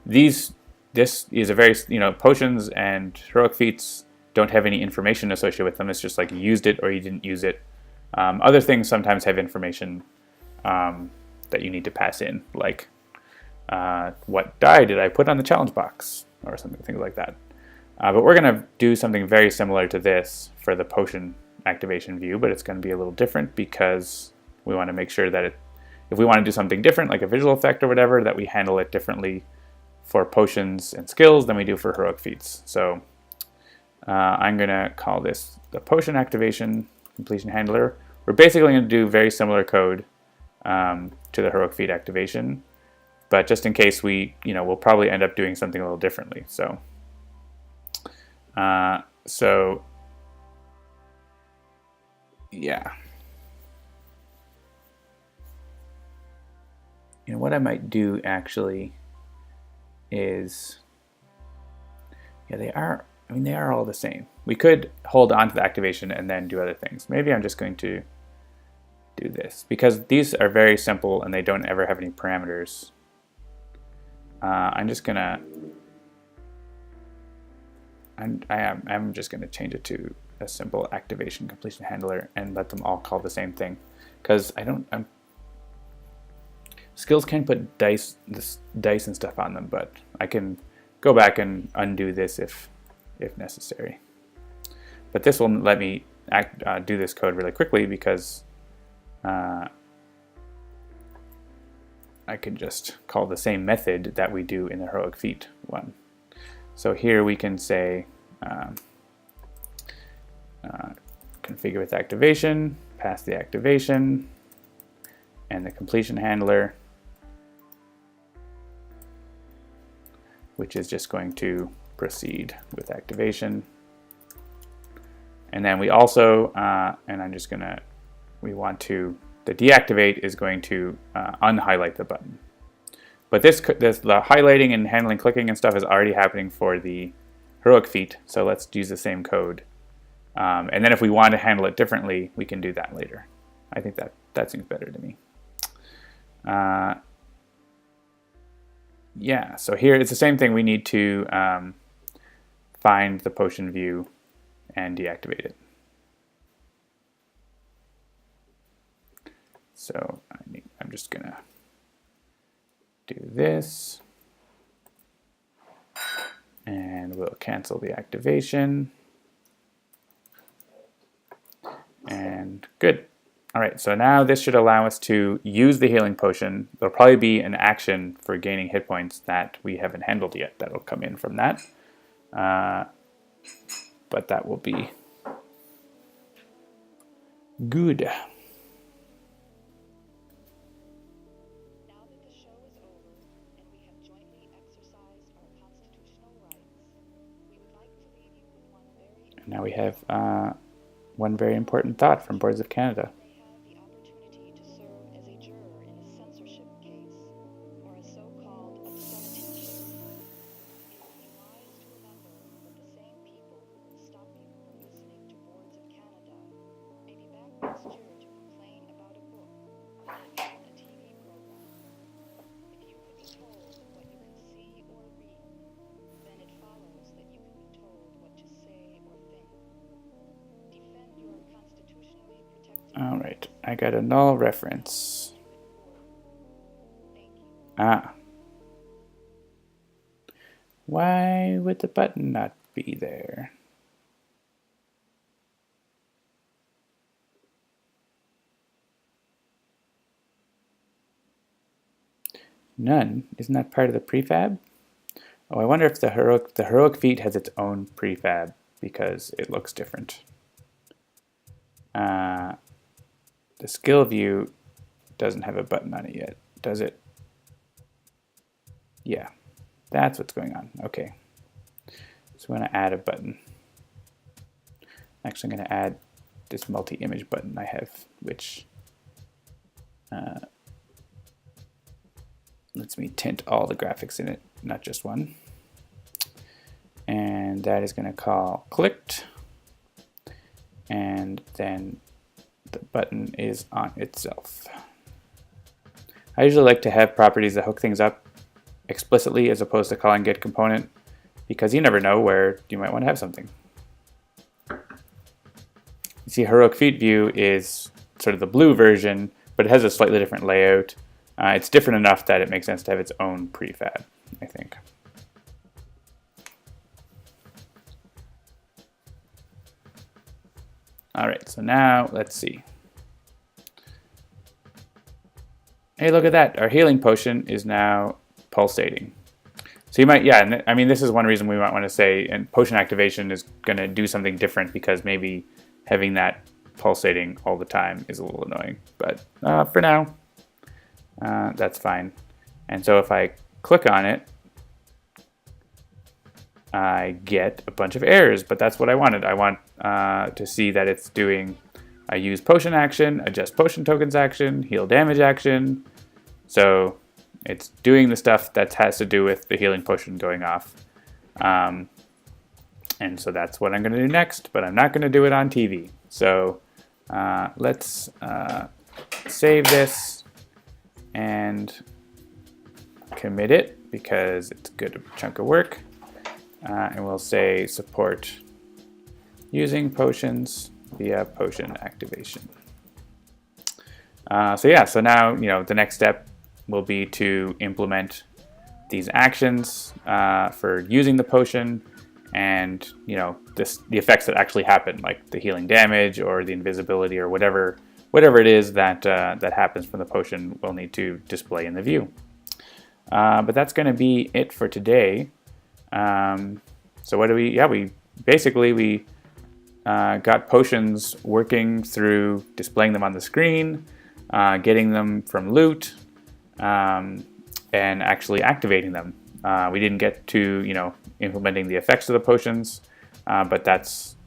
This is a very, potions and heroic feats don't have any information associated with them. It's just like you used it or you didn't use it. Other things sometimes have information that you need to pass in, like what die did I put on the challenge box or something, things like that. But we're going to do something very similar to this for the potion activation view, but it's going to be a little different because we want to make sure that if we want to do something different, like a visual effect or whatever, that we handle it differently for potions and skills than we do for heroic feats. So I'm going to call this the potion activation completion handler. We're basically going to do very similar code to the heroic feat activation, but just in case we'll probably end up doing something a little differently. So yeah. What I might do actually is, they are all the same. We could hold on to the activation and then do other things. Maybe I'm just going to do this because these are very simple and they don't ever have any parameters. I'm just gonna change it to a simple activation completion handler and let them all call the same thing, because skills can put dice and stuff on them, but I can go back and undo this if necessary. But this will let me do this code really quickly because I can just call the same method that we do in the heroic feat one. So here we can say configure with activation, pass the activation, and the completion handler, which is just going to proceed with activation. And then we also, the deactivate is going to unhighlight the button. But the highlighting and handling clicking and stuff is already happening for the heroic feat, so let's use the same code. And then if we want to handle it differently, we can do that later. I think that seems better to me. Yeah, so here it's the same thing. We need to find the potion view and deactivate it. So I'm just gonna do this, and we'll cancel the activation, and good. All right, so now this should allow us to use the healing potion. There'll probably be an action for gaining hit points that we haven't handled yet that'll come in from that, but that will be good. Now we have one very important thought from Boards of Canada. All right, I got a null reference. Ah. Why would the button not be there? None? Isn't that part of the prefab? Oh, I wonder if the heroic feat has its own prefab because it looks different. The skill view doesn't have a button on it yet, does it? Yeah, that's what's going on. Okay. So I'm going to add a button. Actually, I'm going to add this multi-image button I have, which lets me tint all the graphics in it, not just one. And that is going to call clicked. And then the button is on itself. I usually like to have properties that hook things up explicitly as opposed to calling get component, because you never know where you might want to have something. You see, heroic feat view is sort of the blue version, but it has a slightly different layout. It's different enough that it makes sense to have its own prefab, I think. All right, so now let's see. Hey, look at that. Our healing potion is now pulsating. So you might, yeah, I mean, this is one reason we might want to say, and potion activation is going to do something different because maybe having that pulsating all the time is a little annoying. But for now, that's fine. And so if I click on it, I get a bunch of errors, but that's what I wanted. I want to see that it's doing a use potion action, adjust potion tokens action, heal damage action. So it's doing the stuff that has to do with the healing potion going off. And so that's what I'm going to do next, but I'm not going to do it on TV. So let's save this and commit it because it's a good chunk of work. And we'll say support using potions via potion activation. So yeah, so now the next step will be to implement these actions for using the potion, and the effects that actually happen, like the healing damage or the invisibility or whatever it is that that happens from the potion, we'll need to display in the view. But that's going to be it for today. So what do we? Yeah, we basically got potions working through displaying them on the screen, getting them from loot, and actually activating them. We didn't get to implementing the effects of the potions, but that's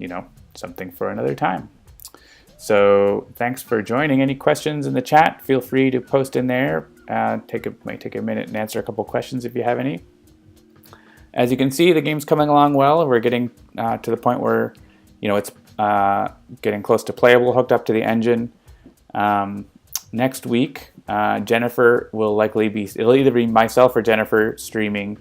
something for another time. So thanks for joining. Any questions in the chat? Feel free to post in there. Might take a minute and answer a couple questions if you have any. As you can see, the game's coming along well. We're getting to the point where it's getting close to playable, hooked up to the engine. Next week, Jennifer will likely be, it'll either be myself or Jennifer streaming.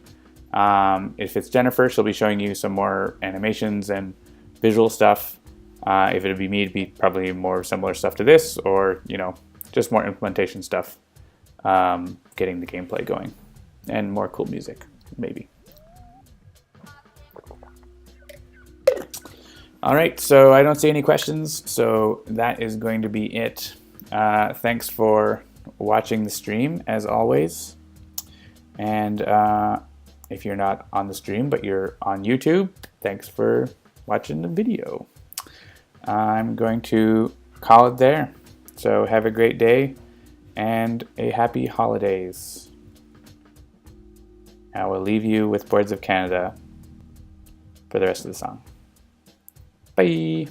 If it's Jennifer, she'll be showing you some more animations and visual stuff. If it'd be me, it'd be probably more similar stuff to this, or just more implementation stuff, getting the gameplay going, and more cool music, maybe. All right, so I don't see any questions, so that is going to be it. Thanks for watching the stream, as always. And if you're not on the stream, but you're on YouTube, thanks for watching the video. I'm going to call it there. So have a great day and a happy holidays. I will leave you with Boards of Canada for the rest of the song. Bye.